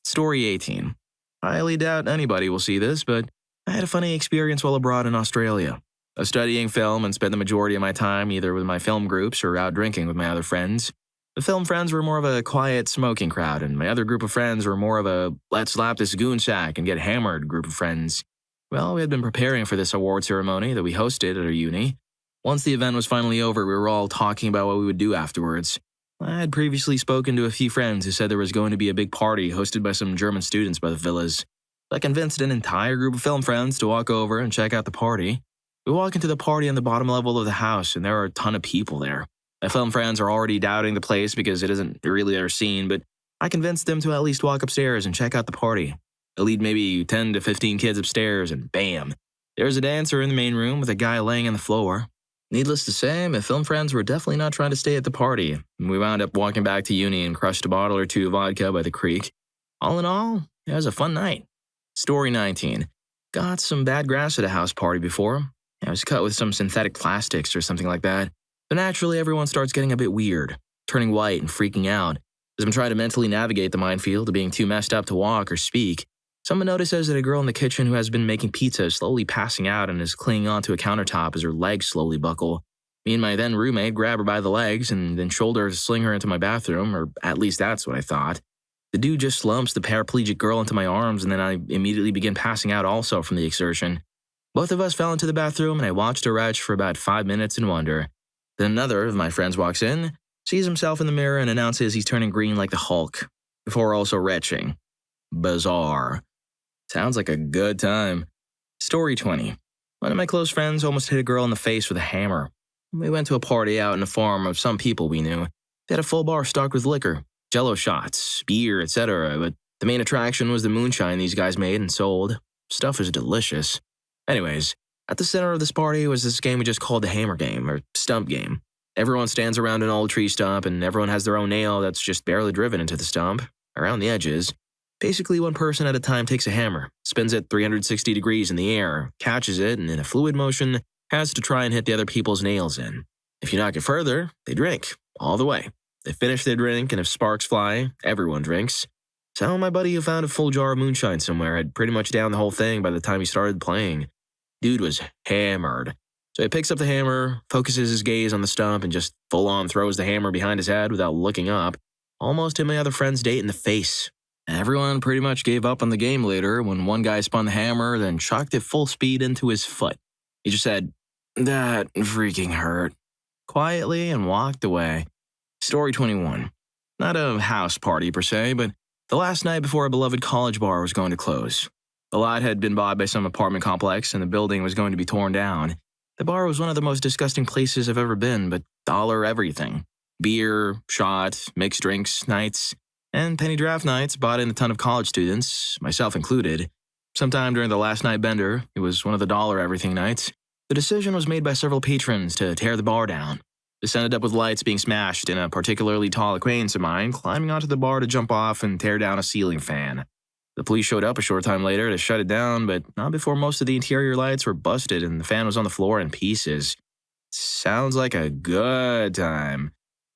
Story 18. I highly doubt anybody will see this, but I had a funny experience while abroad in Australia. I was studying film and spent the majority of my time either with my film groups or out drinking with my other friends. The film friends were more of a quiet, smoking crowd, and my other group of friends were more of a let's slap this goon sack and get hammered group of friends. Well, we had been preparing for this award ceremony that we hosted at our uni. Once the event was finally over, we were all talking about what we would do afterwards. I had previously spoken to a few friends who said there was going to be a big party hosted by some German students by the villas. I convinced an entire group of film friends to walk over and check out the party. We walk into the party on the bottom level of the house, and there are a ton of people there. My film friends are already doubting the place because it isn't really their scene, but I convinced them to at least walk upstairs and check out the party. I lead maybe 10 to 15 kids upstairs, and bam, there's a dancer in the main room with a guy laying on the floor. Needless to say, my film friends were definitely not trying to stay at the party, and we wound up walking back to uni and crushed a bottle or two of vodka by the creek. All in all, it was a fun night. Story 19. Got some bad grass at a house party before. It was cut with some synthetic plastics or something like that. But naturally, everyone starts getting a bit weird, turning white and freaking out, as I'm trying to mentally navigate the minefield of being too messed up to walk or speak. Someone notices that a girl in the kitchen who has been making pizza is slowly passing out and is clinging onto a countertop as her legs slowly buckle. Me and my then roommate grab her by the legs and then shoulder her to sling her into my bathroom, or at least that's what I thought. The dude just slumps the paraplegic girl into my arms, and then I immediately begin passing out also from the exertion. Both of us fell into the bathroom, and I watched her retch for about 5 minutes in wonder. Then another of my friends walks in, sees himself in the mirror, and announces he's turning green like the Hulk, before also retching. Bizarre. Sounds like a good time. Story 20. One of my close friends almost hit a girl in the face with a hammer. We went to a party out in the farm of some people we knew. They had a full bar stocked with liquor, jello shots, beer, etc., but the main attraction was the moonshine these guys made and sold. Stuff was delicious. Anyways, at the center of this party was this game we just called the hammer game, or stump game. Everyone stands around an old tree stump, and everyone has their own nail that's just barely driven into the stump, around the edges. Basically, one person at a time takes a hammer, spins it 360 degrees in the air, catches it, and in a fluid motion, has to try and hit the other people's nails in. If you knock it further, they drink, all the way. They finish their drink, and if sparks fly, everyone drinks. So my buddy who found a full jar of moonshine somewhere had pretty much downed the whole thing by the time he started playing. Dude was hammered. So he picks up the hammer, focuses his gaze on the stump, and just full-on throws the hammer behind his head without looking up. Almost hit my other friend's date in the face. Everyone pretty much gave up on the game later when one guy spun the hammer, then chucked it full speed into his foot. He just said, "That freaking hurt," quietly, and walked away. Story 21. Not a house party per se, but the last night before a beloved college bar was going to close. The lot had been bought by some apartment complex, and the building was going to be torn down. The bar was one of the most disgusting places I've ever been, but dollar everything. Beer, shot, mixed drinks nights, and penny draft nights bought in a ton of college students, myself included. Sometime during the last night bender, it was one of the dollar everything nights, the decision was made by several patrons to tear the bar down. This ended up with lights being smashed and a particularly tall acquaintance of mine climbing onto the bar to jump off and tear down a ceiling fan. The police showed up a short time later to shut it down, but not before most of the interior lights were busted and the fan was on the floor in pieces. Sounds like a good time.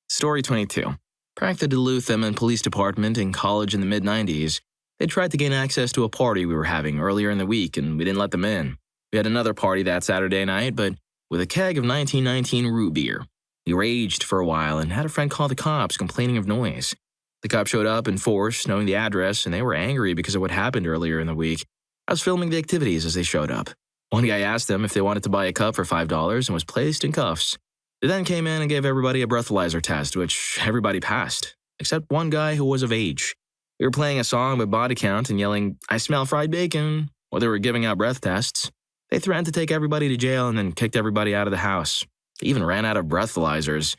Story 22. Pranked the Duluth M Police Department in college in the mid-90s. They tried to gain access to a party we were having earlier in the week, and we didn't let them in. We had another party that Saturday night, but with a keg of 1919 root beer. We raged for a while and had a friend call the cops complaining of noise. The cops showed up in force, knowing the address, and they were angry because of what happened earlier in the week. I was filming the activities as they showed up. One guy asked them if they wanted to buy a cup for $5 and was placed in cuffs. They then came in and gave everybody a breathalyzer test, which everybody passed, except one guy who was of age. We were playing a song with body count and yelling, "I smell fried bacon," while they were giving out breath tests. They threatened to take everybody to jail and then kicked everybody out of the house. They even ran out of breathalyzers.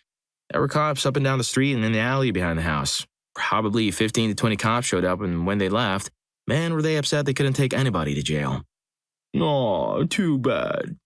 There were cops up and down the street and in the alley behind the house. Probably 15 to 20 cops showed up, and when they left, man, were they upset they couldn't take anybody to jail. Aw, too bad.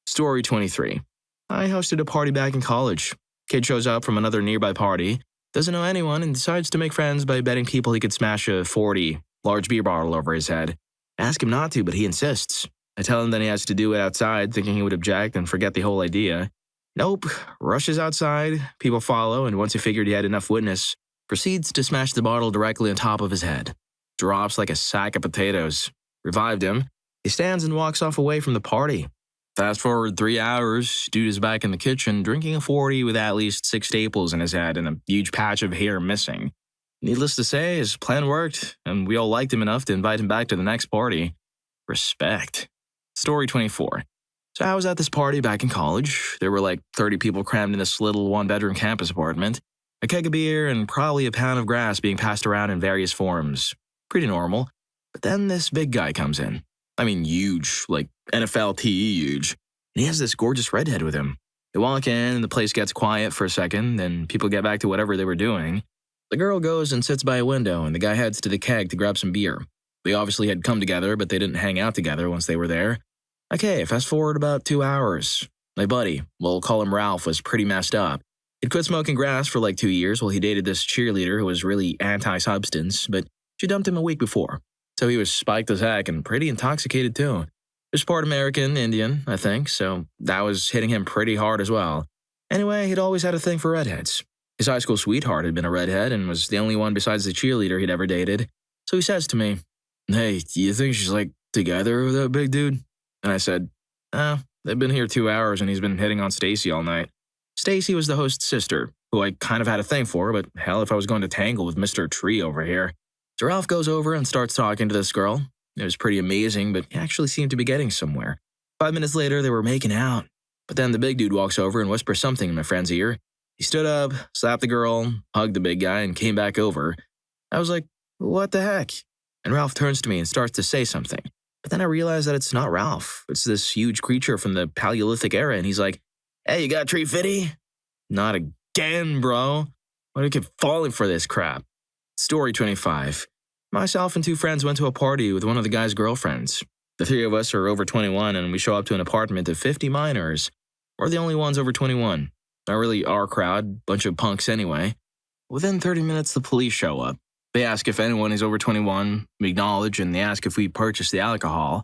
Story 23. I hosted a party back in college. Kid shows up from another nearby party, doesn't know anyone, and decides to make friends by betting people he could smash a 40 large beer bottle over his head. I ask him not to, but he insists. I tell him that he has to do it outside, thinking he would object and forget the whole idea. Nope, rushes outside, people follow, and once he figured he had enough witness, proceeds to smash the bottle directly on top of his head. Drops like a sack of potatoes. Revived him. He stands and walks off away from the party. Fast forward 3 hours, dude is back in the kitchen drinking a 40 with at least 6 staples in his head and a huge patch of hair missing. Needless to say, his plan worked, and we all liked him enough to invite him back to the next party. Respect. Story 24. So I was at this party back in college. There were like 30 people crammed in this little one-bedroom campus apartment. A keg of beer and probably a pound of grass being passed around in various forms. Pretty normal. But then this big guy comes in. I mean huge, like NFL TE huge. And he has this gorgeous redhead with him. They walk in and the place gets quiet for a second, then people get back to whatever they were doing. The girl goes and sits by a window and the guy heads to the keg to grab some beer. They obviously had come together, but they didn't hang out together once they were there. Okay, fast forward about 2 hours. My buddy, we'll call him Ralph, was pretty messed up. He'd quit smoking grass for like 2 years while he dated this cheerleader who was really anti-substance, but she dumped him a week before. So he was spiked as heck and pretty intoxicated too. Just part American, Indian, I think, so that was hitting him pretty hard as well. Anyway, he'd always had a thing for redheads. His high school sweetheart had been a redhead and was the only one besides the cheerleader he'd ever dated. So he says to me, "Hey, do you think she's like together with that big dude?" And I said, they've been here 2 hours and he's been hitting on Stacy all night. Stacy was the host's sister, who I kind of had a thing for, but hell, if I was going to tangle with Mr. Tree over here. So Ralph goes over and starts talking to this girl. It was pretty amazing, but he actually seemed to be getting somewhere. 5 minutes later, they were making out. But then the big dude walks over and whispers something in my friend's ear. He stood up, slapped the girl, hugged the big guy, and came back over. I was like, what the heck? And Ralph turns to me and starts to say something. But then I realize that it's not Ralph. It's this huge creature from the Paleolithic era, and he's like, "Hey, you got a tree fitty?" Not again, bro. Why do I keep falling for this crap? Story 25. Myself and two friends went to a party with one of the guy's girlfriends. The three of us are over 21, and we show up to an apartment of 50 minors. We're the only ones over 21. Not really our crowd, bunch of punks anyway. Within 30 minutes, the police show up. They ask if anyone is over 21, we acknowledge, and they ask if we purchased the alcohol.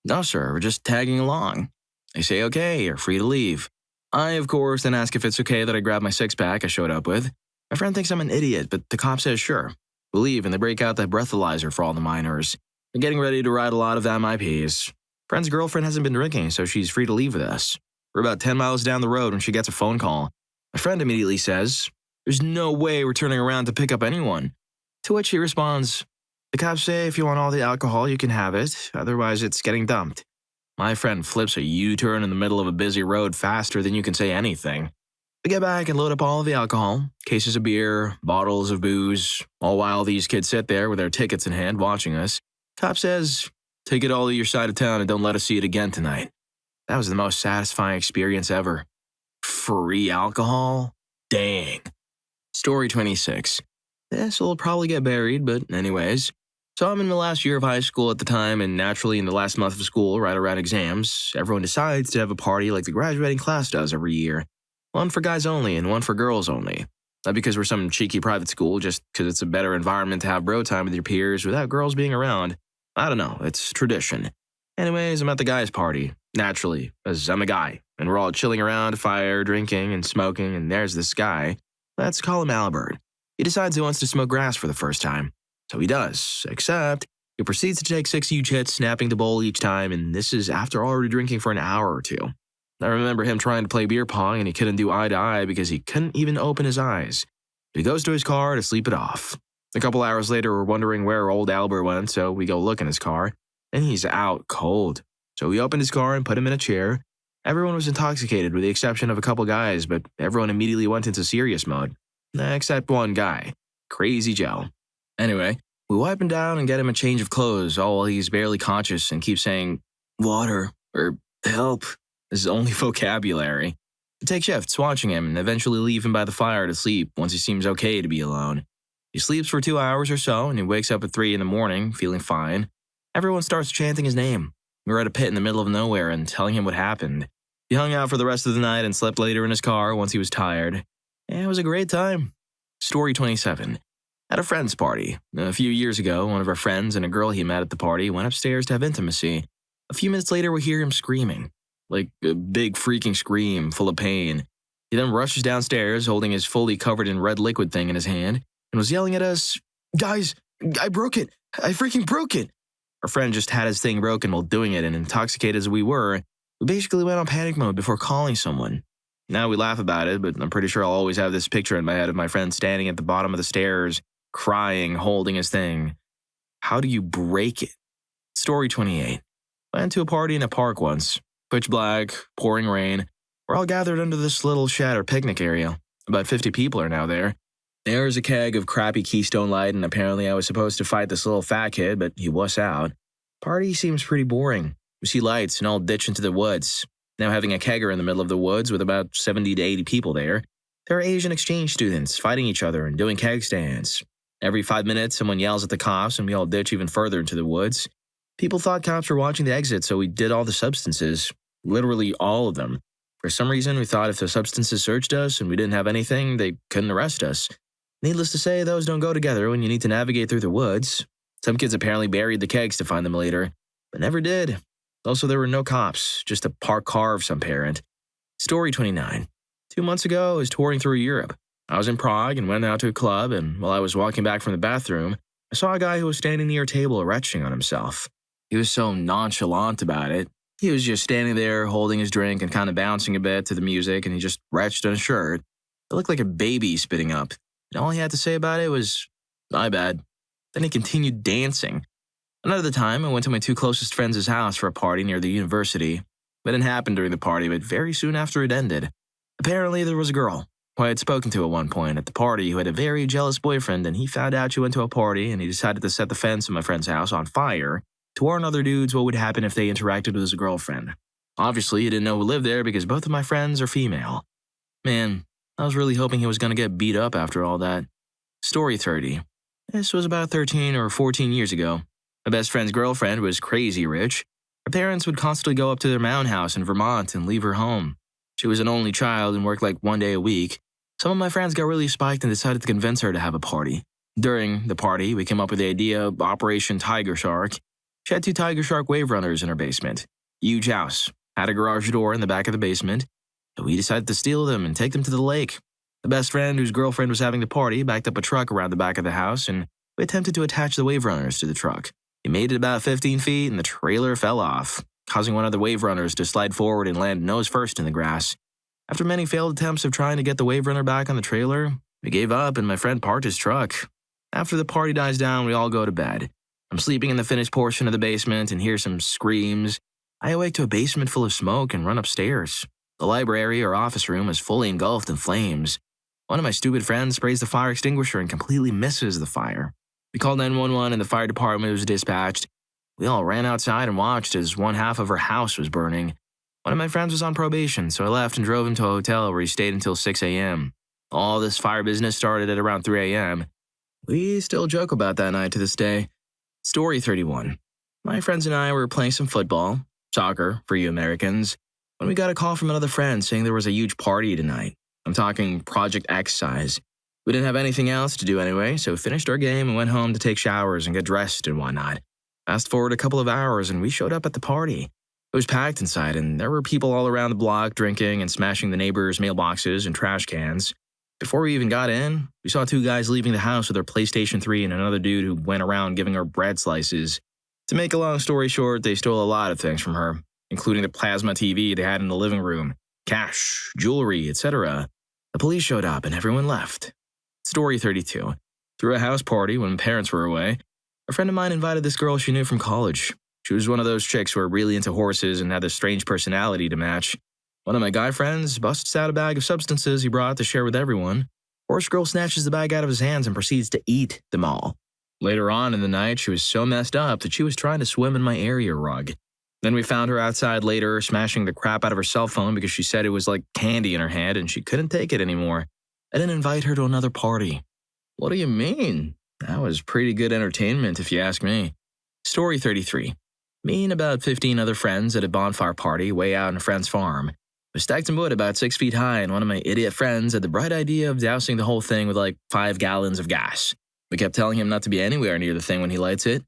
No, sir, we're just tagging along. They say, okay, you're free to leave. I, of course, then ask if it's okay that I grab my six-pack I showed up with. My friend thinks I'm an idiot, but the cop says sure. We leave, and they break out the breathalyzer for all the minors. They're getting ready to write a lot of MIPs. Friend's girlfriend hasn't been drinking, so she's free to leave with us. We're about 10 miles down the road when she gets a phone call. My friend immediately says, "There's no way we're turning around to pick up anyone." To which he responds, "The cops say if you want all the alcohol, you can have it. Otherwise, it's getting dumped." My friend flips a U-turn in the middle of a busy road faster than you can say anything. We get back and load up all of the alcohol, cases of beer, bottles of booze, all while these kids sit there with their tickets in hand watching us. Cop says, "Take it all to your side of town and don't let us see it again tonight." That was the most satisfying experience ever. Free alcohol? Dang. Story 26. This will probably get buried, but anyways. So I'm in the last year of high school at the time, and naturally in the last month of school, right around exams, everyone decides to have a party like the graduating class does every year. One for guys only and one for girls only. Not because we're some cheeky private school, just because it's a better environment to have bro time with your peers without girls being around. I don't know, it's tradition. Anyways, I'm at the guys' party, naturally, as I'm a guy, and we're all chilling around a fire, drinking and smoking, and there's this guy. Let's call him Albert. He decides he wants to smoke grass for the first time. So he does, except he proceeds to take 6 huge hits, snapping the bowl each time, and this is after already drinking for an hour or two. I remember him trying to play beer pong, and he couldn't do eye to eye because he couldn't even open his eyes. He goes to his car to sleep it off. A couple hours later, we're wondering where old Albert went, so we go look in his car, and he's out cold. So we opened his car and put him in a chair. Everyone was intoxicated with the exception of a couple guys, but everyone immediately went into serious mode. Except one guy, Crazy Joe. Anyway, we wipe him down and get him a change of clothes, all while he's barely conscious and keeps saying, "Water," or "help." This is only vocabulary. We take shifts watching him and eventually leave him by the fire to sleep once he seems okay to be alone. He sleeps for 2 hours or so and he wakes up at 3 in the morning, feeling fine. Everyone starts chanting his name. We're at a pit in the middle of nowhere and telling him what happened. He hung out for the rest of the night and slept later in his car once he was tired. And it was a great time. Story 27. At a friend's party. A few years ago, one of our friends and a girl he met at the party went upstairs to have intimacy. A few minutes later, we hear him screaming. Like a big freaking scream, full of pain. He then rushes downstairs, holding his fully covered in red liquid thing in his hand, and was yelling at us, "Guys, I broke it! I freaking broke it!" Our friend just had his thing broken while doing it, and intoxicated as we were, we basically went on panic mode before calling someone. Now we laugh about it, but I'm pretty sure I'll always have this picture in my head of my friend standing at the bottom of the stairs, crying, holding his thing. How do you break it? Story 28. Went to a party in a park once. Pitch black, pouring rain. We're all gathered under this little shed or picnic area. About 50 people are now there. There's a keg of crappy Keystone Light, and apparently I was supposed to fight this little fat kid, but he wuss out. Party seems pretty boring. We see lights and all ditch into the woods. Now having a kegger in the middle of the woods with about 70 to 80 people there. There are Asian exchange students fighting each other and doing keg stands. Every 5 minutes, someone yells at the cops, and we all ditch even further into the woods. People thought cops were watching the exit, so we did all the substances. Literally all of them. For some reason, we thought if the substances searched us and we didn't have anything, they couldn't arrest us. Needless to say, those don't go together when you need to navigate through the woods. Some kids apparently buried the kegs to find them later, but never did. Also, there were no cops, just a parked car of some parent. Story 29. 2 months ago, I was touring through Europe. I was in Prague and went out to a club, and while I was walking back from the bathroom, I saw a guy who was standing near a table retching on himself. He was so nonchalant about it. He was just standing there holding his drink and kind of bouncing a bit to the music, and he just retched on his shirt. It looked like a baby spitting up, and all he had to say about it was, "My bad." Then he continued dancing. Another time, I went to my two closest friends' house for a party near the university. It didn't happen during the party, but very soon after it ended. Apparently, there was a girl who I had spoken to at one point at the party who had a very jealous boyfriend, and he found out she went to a party and he decided to set the fence in my friend's house on fire to warn other dudes what would happen if they interacted with his girlfriend. Obviously, he didn't know who lived there because both of my friends are female. Man, I was really hoping he was going to get beat up after all that. Story 30. This was about 13 or 14 years ago. My best friend's girlfriend was crazy rich. Her parents would constantly go up to their mountain house in Vermont and leave her home. She was an only child and worked like one day a week. Some of my friends got really spiked and decided to convince her to have a party. During the party, we came up with the idea of Operation Tiger Shark. She had two Tiger Shark wave runners in her basement. Huge house. Had a garage door in the back of the basement. So we decided to steal them and take them to the lake. The best friend, whose girlfriend was having the party, backed up a truck around the back of the house, and we attempted to attach the wave runners to the truck. He made it about 15 feet, and the trailer fell off, causing one of the wave runners to slide forward and land nose first in the grass. After many failed attempts of trying to get the wave runner back on the trailer, we gave up and my friend parked his truck. After the party dies down, we all go to bed. I'm sleeping in the finished portion of the basement and hear some screams. I awake to a basement full of smoke and run upstairs. The library or office room is fully engulfed in flames. One of my stupid friends sprays the fire extinguisher and completely misses the fire. We called 911 and the fire department was dispatched. We all ran outside and watched as one half of our house was burning. One of my friends was on probation, so I left and drove him to a hotel where he stayed until 6 a.m. All this fire business started at around 3 a.m. We still joke about that night to this day. Story 31. My friends and I were playing some football, soccer for you Americans, when we got a call from another friend saying there was a huge party tonight. I'm talking Project X size. We didn't have anything else to do anyway, so we finished our game and went home to take showers and get dressed and whatnot. Fast forward a couple of hours and we showed up at the party. It was packed inside and there were people all around the block drinking and smashing the neighbors' mailboxes and trash cans. Before we even got in, we saw two guys leaving the house with their PlayStation 3 and another dude who went around giving her bread slices. To make a long story short, they stole a lot of things from her, including the plasma TV they had in the living room, cash, jewelry, etc. The police showed up and everyone left. Story 32. Through a house party when parents were away, a friend of mine invited this girl she knew from college. She was one of those chicks who are really into horses and had a strange personality to match. One of my guy friends busts out a bag of substances he brought to share with everyone. Horse girl snatches the bag out of his hands and proceeds to eat them all. Later on in the night, she was so messed up that she was trying to swim in my area rug. Then we found her outside later, smashing the crap out of her cell phone because she said it was like candy in her hand and she couldn't take it anymore. I didn't invite her to another party. What do you mean? That was pretty good entertainment if you ask me. Story 33. Me and about 15 other friends at a bonfire party way out on a friend's farm. We stacked some wood about 6 feet high, and one of my idiot friends had the bright idea of dousing the whole thing with like 5 gallons of gas. We kept telling him not to be anywhere near the thing when he lights it.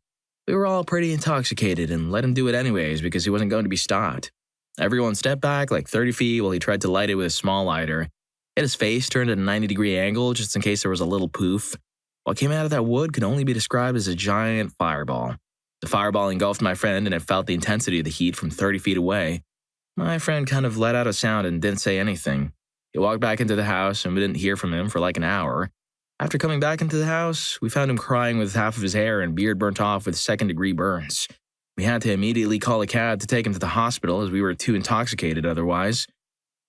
We were all pretty intoxicated and let him do it anyways because he wasn't going to be stopped. Everyone stepped back like 30 feet while he tried to light it with a small lighter. He had his face turned at a 90-degree angle just in case there was a little poof. What came out of that wood could only be described as a giant fireball. The fireball engulfed my friend and I felt the intensity of the heat from 30 feet away. My friend kind of let out a sound and didn't say anything. He walked back into the house and we didn't hear from him for like an hour. After coming back into the house, we found him crying with half of his hair and beard burnt off with second-degree burns. We had to immediately call a cab to take him to the hospital as we were too intoxicated otherwise.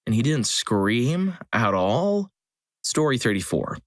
And he didn't scream at all? Story 34.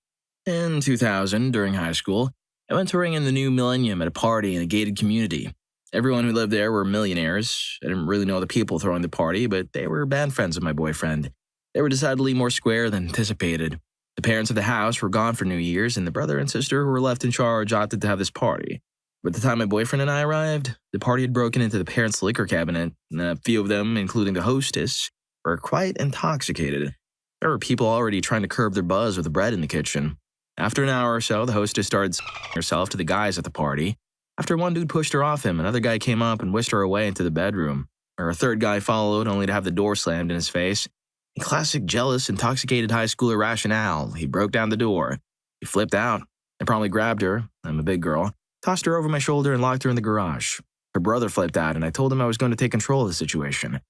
In 2000, during high school, I went touring in the new millennium at a party in a gated community. Everyone who lived there were millionaires. I didn't really know the people throwing the party, but they were band friends of my boyfriend. They were decidedly more square than anticipated. The parents of the house were gone for New Year's, and the brother and sister who were left in charge opted to have this party. By the time my boyfriend and I arrived, the party had broken into the parents' liquor cabinet, and a few of them, including the hostess, were quite intoxicated. There were people already trying to curb their buzz with the bread in the kitchen. After an hour or so, the hostess started herself to the guys at the party. After one dude pushed her off him, another guy came up and whisked her away into the bedroom. A third guy followed, only to have the door slammed in his face. In classic jealous, intoxicated high schooler rationale, he broke down the door. He flipped out. I promptly grabbed her, I'm a big girl, tossed her over my shoulder and locked her in the garage. Her brother flipped out and I told him I was going to take control of the situation.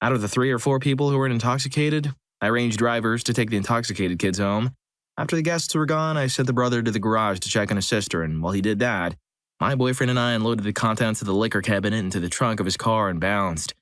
Out of the 3 or 4 people who were intoxicated, I arranged drivers to take the intoxicated kids home. After the guests were gone, I sent the brother to the garage to check on his sister, and while he did that, my boyfriend and I unloaded the contents of the liquor cabinet into the trunk of his car and bounced.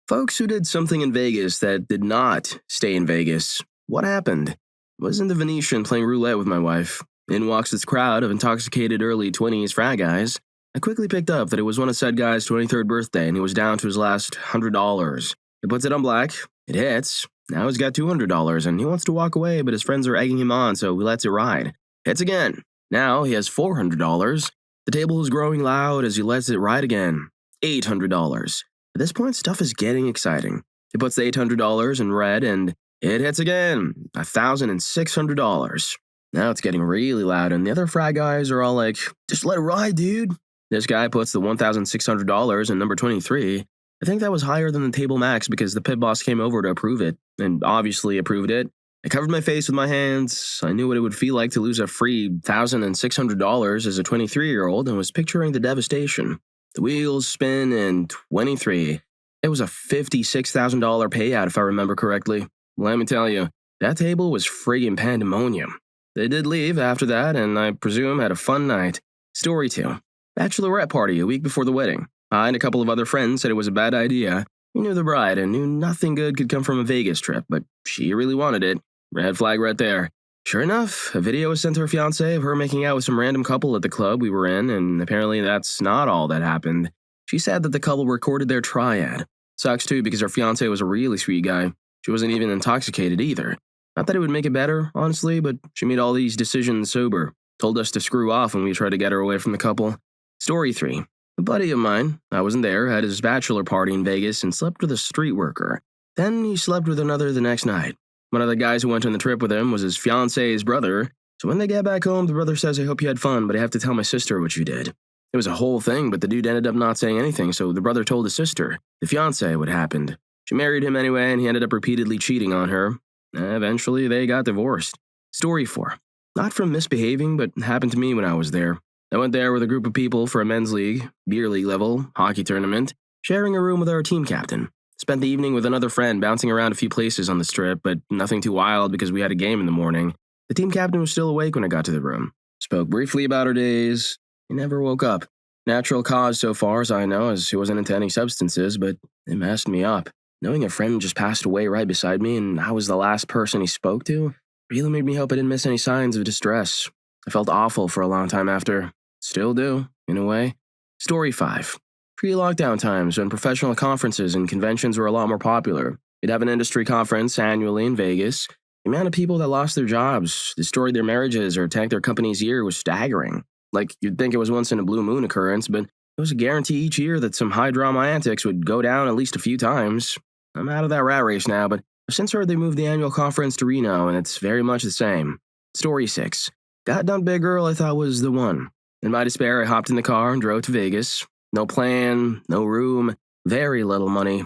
Folks who did something in Vegas that did not stay in Vegas. What happened? I was in the Venetian playing roulette with my wife. In walks this crowd of intoxicated early 20s frat guys. I quickly picked up that it was one of said guy's 23rd birthday and he was down to his last $100. He puts it on black. It hits. Now he's got $200 and he wants to walk away, but his friends are egging him on, so he lets it ride. Hits again. Now he has $400. The table is growing loud as he lets it ride again. $800. At this point, stuff is getting exciting. He puts the $800 in red and it hits again. $1,600. Now it's getting really loud and the other frat guys are all like, just let it ride, dude. This guy puts the $1,600 in number 23. I think that was higher than the table max because the pit boss came over to approve it, and obviously approved it. I covered my face with my hands. I knew what it would feel like to lose a free $1,600 as a 23-year-old and was picturing the devastation. The wheels spin and 23. It was a $56,000 payout if I remember correctly. Let me tell you, that table was friggin' pandemonium. They did leave after that and I presume had a fun night. Story 2. Bachelorette party a week before the wedding. I and a couple of other friends said it was a bad idea. We knew the bride and knew nothing good could come from a Vegas trip, but she really wanted it. Red flag right there. Sure enough, a video was sent to her fiancé of her making out with some random couple at the club we were in, and apparently that's not all that happened. She said that the couple recorded their triad. Sucks too because her fiancé was a really sweet guy. She wasn't even intoxicated either. Not that it would make it better, honestly, but she made all these decisions sober. Told us to screw off when we tried to get her away from the couple. Story 3. A buddy of mine, I wasn't there, had his bachelor party in Vegas and slept with a street worker. Then he slept with another the next night. One of the guys who went on the trip with him was his fiancé's brother, so when they get back home, the brother says, I hope you had fun, but I have to tell my sister what you did. It was a whole thing, but the dude ended up not saying anything, so the brother told his sister, the fiancé, what happened. She married him anyway, and he ended up repeatedly cheating on her. Eventually, they got divorced. Story 4. Not from misbehaving, but happened to me when I was there. I went there with a group of people for a men's league, beer league level, hockey tournament, sharing a room with our team captain. Spent the evening with another friend bouncing around a few places on the strip, but nothing too wild because we had a game in the morning. The team captain was still awake when I got to the room. Spoke briefly about our days. He never woke up. Natural cause so far as I know, as he wasn't into any substances, but it messed me up. Knowing a friend just passed away right beside me and I was the last person he spoke to really made me hope I didn't miss any signs of distress. I felt awful for a long time after. Still do, in a way. Story 5. Pre-lockdown times when professional conferences and conventions were a lot more popular. You'd have an industry conference annually in Vegas. The amount of people that lost their jobs, destroyed their marriages, or tanked their company's year was staggering. Like, you'd think it was once in a blue moon occurrence, but it was a guarantee each year that some high-drama antics would go down at least a few times. I'm out of that rat race now, but I've since heard they moved the annual conference to Reno, and it's very much the same. Story 6. Goddamn big girl I thought was the one. In my despair, I hopped in the car and drove to Vegas. No plan, no room, very little money.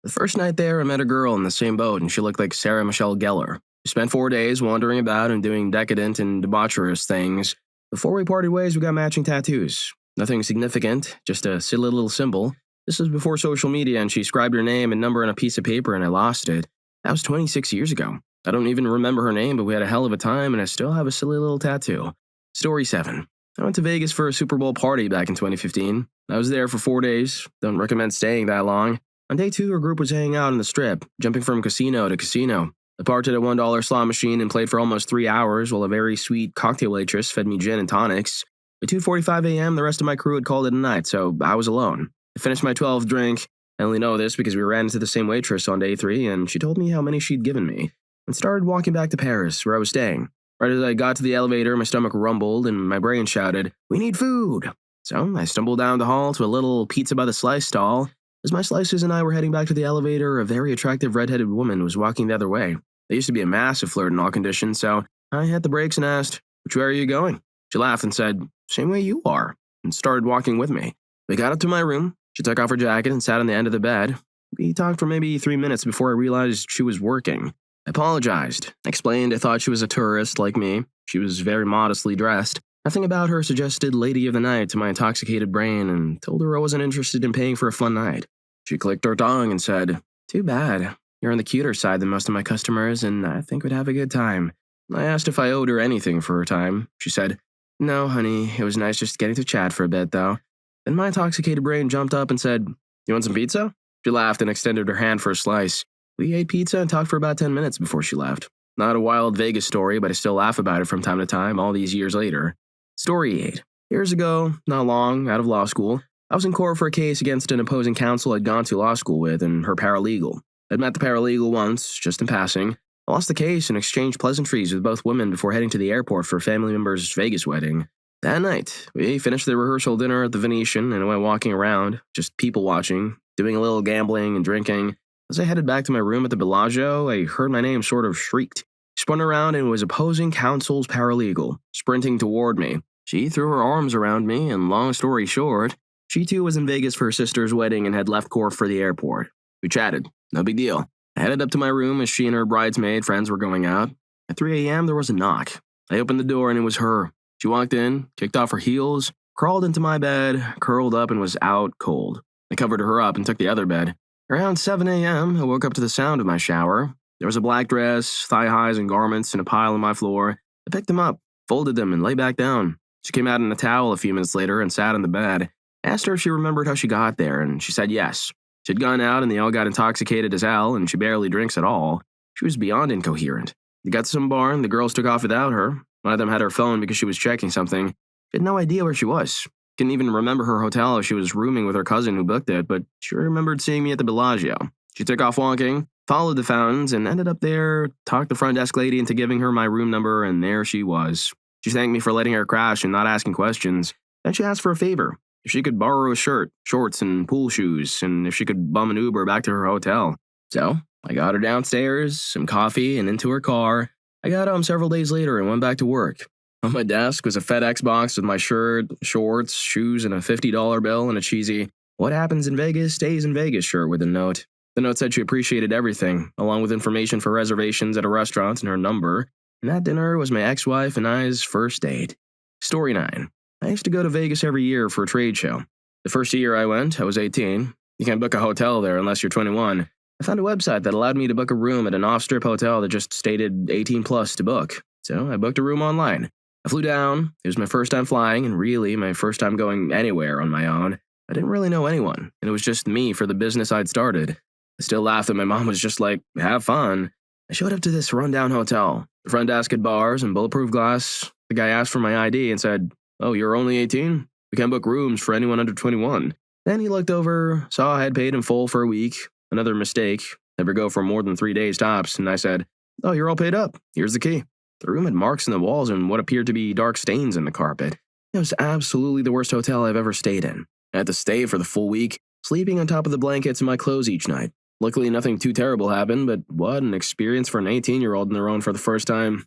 The first night there, I met a girl in the same boat, and she looked like Sarah Michelle Gellar. We spent 4 days wandering about and doing decadent and debaucherous things. Before we parted ways, we got matching tattoos. Nothing significant, just a silly little symbol. This was before social media, and she scribed her name and number on a piece of paper, and I lost it. That was 26 years ago. I don't even remember her name, but we had a hell of a time, and I still have a silly little tattoo. Story 7. I went to Vegas for a Super Bowl party back in 2015. I was there for 4 days. Don't recommend staying that long. On day 2, our group was hanging out on the strip, jumping from casino to casino. I parked at a $1 slot machine and played for almost 3 hours while a very sweet cocktail waitress fed me gin and tonics. By 2:45 a.m., the rest of my crew had called it a night, so I was alone. I finished my 12th drink. I only know this because we ran into the same waitress on day 3, and she told me how many she'd given me, and started walking back to Paris, where I was staying. Right as I got to the elevator, my stomach rumbled, and my brain shouted, "We need food!" So I stumbled down the hall to a little pizza by the slice stall. As my slices and I were heading back to the elevator, a very attractive redheaded woman was walking the other way. There used to be a massive flirt in all conditions, so I hit the brakes and asked, "Which way are you going?" She laughed and said, "Same way you are," and started walking with me. We got up to my room. She took off her jacket and sat on the end of the bed. We talked for maybe 3 minutes before I realized she was working. I apologized. I explained I thought she was a tourist like me. She was very modestly dressed. Nothing about her suggested lady of the night to my intoxicated brain and told her I wasn't interested in paying for a fun night. She clicked her tongue and said, "Too bad. You're on the cuter side than most of my customers, and I think we'd have a good time." I asked if I owed her anything for her time. She said, "No, honey, it was nice just getting to chat for a bit, though." Then my intoxicated brain jumped up and said, "You want some pizza?" She laughed and extended her hand for a slice. We ate pizza and talked for about 10 minutes before she left. Not a wild Vegas story, but I still laugh about it from time to time all these years later. Story 8. Years ago, not long, out of law school, I was in court for a case against an opposing counsel I'd gone to law school with and her paralegal. I'd met the paralegal once, just in passing. I lost the case and exchanged pleasantries with both women before heading to the airport for a family member's Vegas wedding. That night, we finished the rehearsal dinner at the Venetian and went walking around, just people watching, doing a little gambling and drinking. As I headed back to my room at the Bellagio, I heard my name sort of shrieked. Spun around and it was opposing counsel's paralegal, sprinting toward me. She threw her arms around me, and long story short, she too was in Vegas for her sister's wedding and had left court for the airport. We chatted. No big deal. I headed up to my room as she and her bridesmaid friends were going out. At 3 a.m., there was a knock. I opened the door and it was her. She walked in, kicked off her heels, crawled into my bed, curled up, and was out cold. I covered her up and took the other bed. Around 7 a.m., I woke up to the sound of my shower. There was a black dress, thigh highs, and garments in a pile on my floor. I picked them up, folded them, and lay back down. She came out in a towel a few minutes later and sat on the bed. I asked her if she remembered how she got there, and she said yes. She'd gone out and they all got intoxicated as hell, and she barely drinks at all. She was beyond incoherent. They got to some bar and the girls took off without her. One of them had her phone because she was checking something. She had no idea where she was. Couldn't even remember her hotel as she was rooming with her cousin who booked it, but she remembered seeing me at the Bellagio. She took off walking, followed the fountains, and ended up there, talked the front desk lady into giving her my room number, and there she was. She thanked me for letting her crash and not asking questions. Then she asked for a favor. If she could borrow a shirt, shorts, and pool shoes, and if she could bum an Uber back to her hotel. So, I got her downstairs, some coffee, and into her car. I got home several days later and went back to work. On my desk was a FedEx box with my shirt, shorts, shoes, and a $50 bill and a cheesy "What happens in Vegas stays in Vegas" shirt with a note. The note said she appreciated everything, along with information for reservations at a restaurant and her number, and that dinner was my ex-wife and I's first date. Story 9. I used to go to Vegas every year for a trade show. The first year I went, I was 18. You can't book a hotel there unless you're 21. I found a website that allowed me to book a room at an off-strip hotel that just stated 18 plus to book, so I booked a room online. I flew down. It was my first time flying, and really my first time going anywhere on my own. I didn't really know anyone, and it was just me for the business I'd started. I still laughed that my mom was just like, "Have fun." I showed up to this rundown hotel. The front desk had bars and bulletproof glass. The guy asked for my ID and said, "Oh, you're only 18? We can't book rooms for anyone under 21. Then he looked over, saw I had paid in full for a week. Another mistake. Never go for more than 3 days tops, and I said, "Oh, you're all paid up. Here's the key." The room had marks in the walls and what appeared to be dark stains in the carpet. It was absolutely the worst hotel I've ever stayed in. I had to stay for the full week, sleeping on top of the blankets in my clothes each night. Luckily, nothing too terrible happened, but what an experience for an 18-year-old on their own for the first time.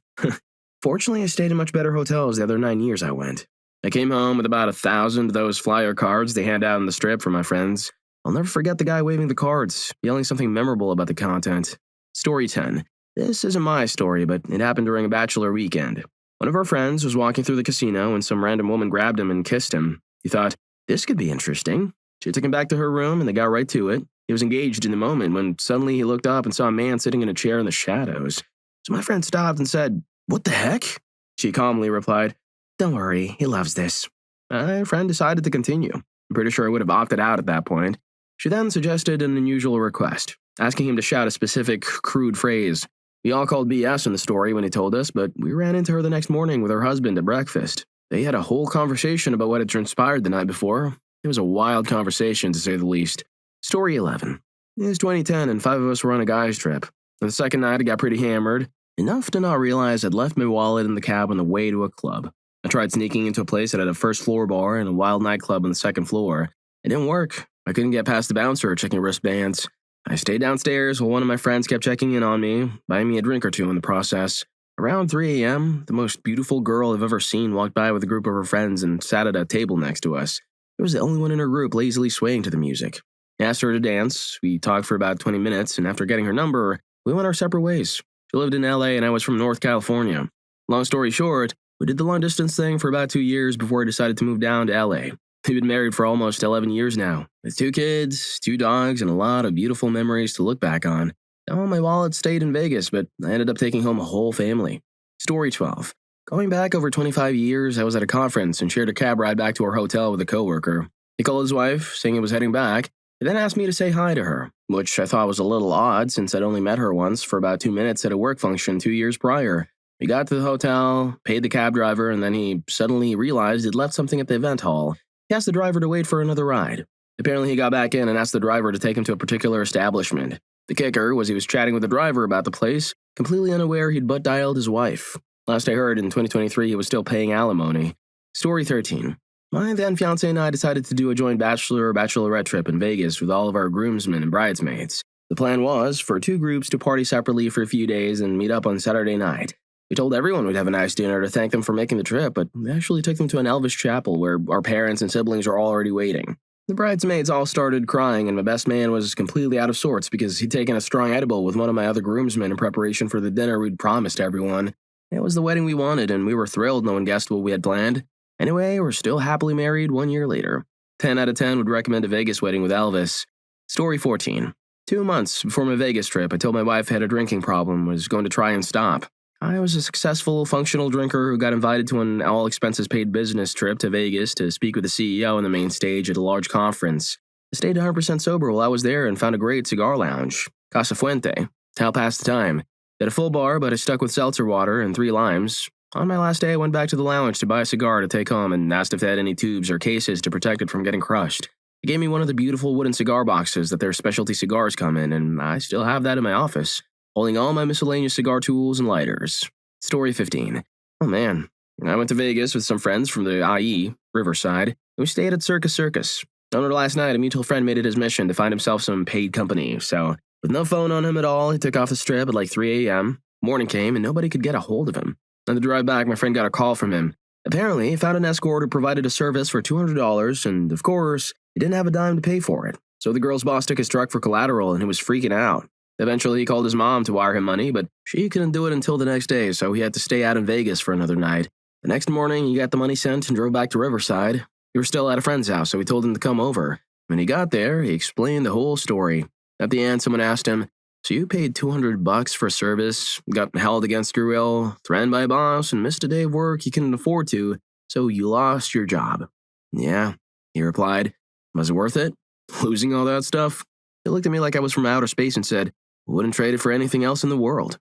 Fortunately, I stayed in much better hotels the other 9 years I went. I came home with about 1,000 of those flyer cards they hand out on the strip for my friends. I'll never forget the guy waving the cards, yelling something memorable about the content. Story 10. This isn't my story, but it happened during a bachelor weekend. One of our friends was walking through the casino and some random woman grabbed him and kissed him. He thought, this could be interesting. She took him back to her room and they got right to it. He was engaged in the moment when suddenly he looked up and saw a man sitting in a chair in the shadows. So my friend stopped and said, "What the heck?" She calmly replied, "Don't worry, he loves this." My friend decided to continue. I'm pretty sure I would have opted out at that point. She then suggested an unusual request, asking him to shout a specific, crude phrase. We all called BS in the story when he told us, but we ran into her the next morning with her husband at breakfast. They had a whole conversation about what had transpired the night before. It was a wild conversation, to say the least. Story 11. It was 2010 and 5 of us were on a guy's trip. On the second night, I got pretty hammered, enough to not realize I'd left my wallet in the cab on the way to a club. I tried sneaking into a place that had a first-floor bar and a wild nightclub on the second floor. It didn't work. I couldn't get past the bouncer checking wristbands. I stayed downstairs while one of my friends kept checking in on me, buying me a drink or two in the process. Around 3 a.m., the most beautiful girl I've ever seen walked by with a group of her friends and sat at a table next to us. I was the only one in her group lazily swaying to the music. I asked her to dance. We talked for about 20 minutes, and after getting her number, we went our separate ways. She lived in LA and I was from North California. Long story short, We did the long-distance thing for about 2 years before I decided to move down to LA. We've been married for almost 11 years now, with 2 kids, 2 dogs, and a lot of beautiful memories to look back on. Oh, my wallet stayed in Vegas, but I ended up taking home a whole family. Story 12. Going back over 25 years, I was at a conference and shared a cab ride back to our hotel with a coworker. He called his wife, saying he was heading back. He then asked me to say hi to her, which I thought was a little odd since I'd only met her once for about 2 minutes at a work function 2 years prior. We got to the hotel, paid the cab driver, and then he suddenly realized he'd left something at the event hall. He asked the driver to wait for another ride. Apparently, he got back in and asked the driver to take him to a particular establishment. The kicker was he was chatting with the driver about the place, completely unaware he'd butt-dialed his wife. Last I heard, in 2023, he was still paying alimony. Story 13. My then-fiancé and I decided to do a joint bachelor or bachelorette trip in Vegas with all of our groomsmen and bridesmaids. The plan was for 2 groups to party separately for a few days and meet up on Saturday night. We told everyone we'd have a nice dinner to thank them for making the trip, but we actually took them to an Elvis chapel where our parents and siblings were already waiting. The bridesmaids all started crying, and my best man was completely out of sorts because he'd taken a strong edible with one of my other groomsmen in preparation for the dinner we'd promised everyone. It was the wedding we wanted, and we were thrilled no one guessed what we had planned. Anyway, we're still happily married 1 year later. 10 out of 10 would recommend a Vegas wedding with Elvis. Story 14. 2 months before my Vegas trip, I told my wife I had a drinking problem, was going to try and stop. I was a successful, functional drinker who got invited to an all-expenses-paid business trip to Vegas to speak with the CEO on the main stage at a large conference. I stayed 100% sober while I was there and found a great cigar lounge, Casa Fuente, to help pass the time. They had a full bar, but I stuck with seltzer water and 3 limes. On my last day, I went back to the lounge to buy a cigar to take home and asked if they had any tubes or cases to protect it from getting crushed. They gave me one of the beautiful wooden cigar boxes that their specialty cigars come in, and I still have that in my office, holding all my miscellaneous cigar tools and lighters. Story 15. Oh man, I went to Vegas with some friends from the IE, Riverside, and we stayed at Circus. On our last night, a mutual friend made it his mission to find himself some paid company, so with no phone on him at all, he took off the strip at like 3 a.m. Morning came, and nobody could get a hold of him. On the drive back, my friend got a call from him. Apparently, he found an escort who provided a service for $200, and of course, he didn't have a dime to pay for it. So the girl's boss took his truck for collateral, and he was freaking out. Eventually, he called his mom to wire him money, but she couldn't do it until the next day, so he had to stay out in Vegas for another night. The next morning, he got the money sent and drove back to Riverside. We were still at a friend's house, so we told him to come over. When he got there, he explained the whole story. At the end, someone asked him, "So you paid $200 for service, got held against your will, threatened by a boss, and missed a day of work you couldn't afford to, so you lost your job?" "Yeah," he replied. "Was it worth it? Losing all that stuff?" He looked at me like I was from outer space and said, "Wouldn't trade it for anything else in the world."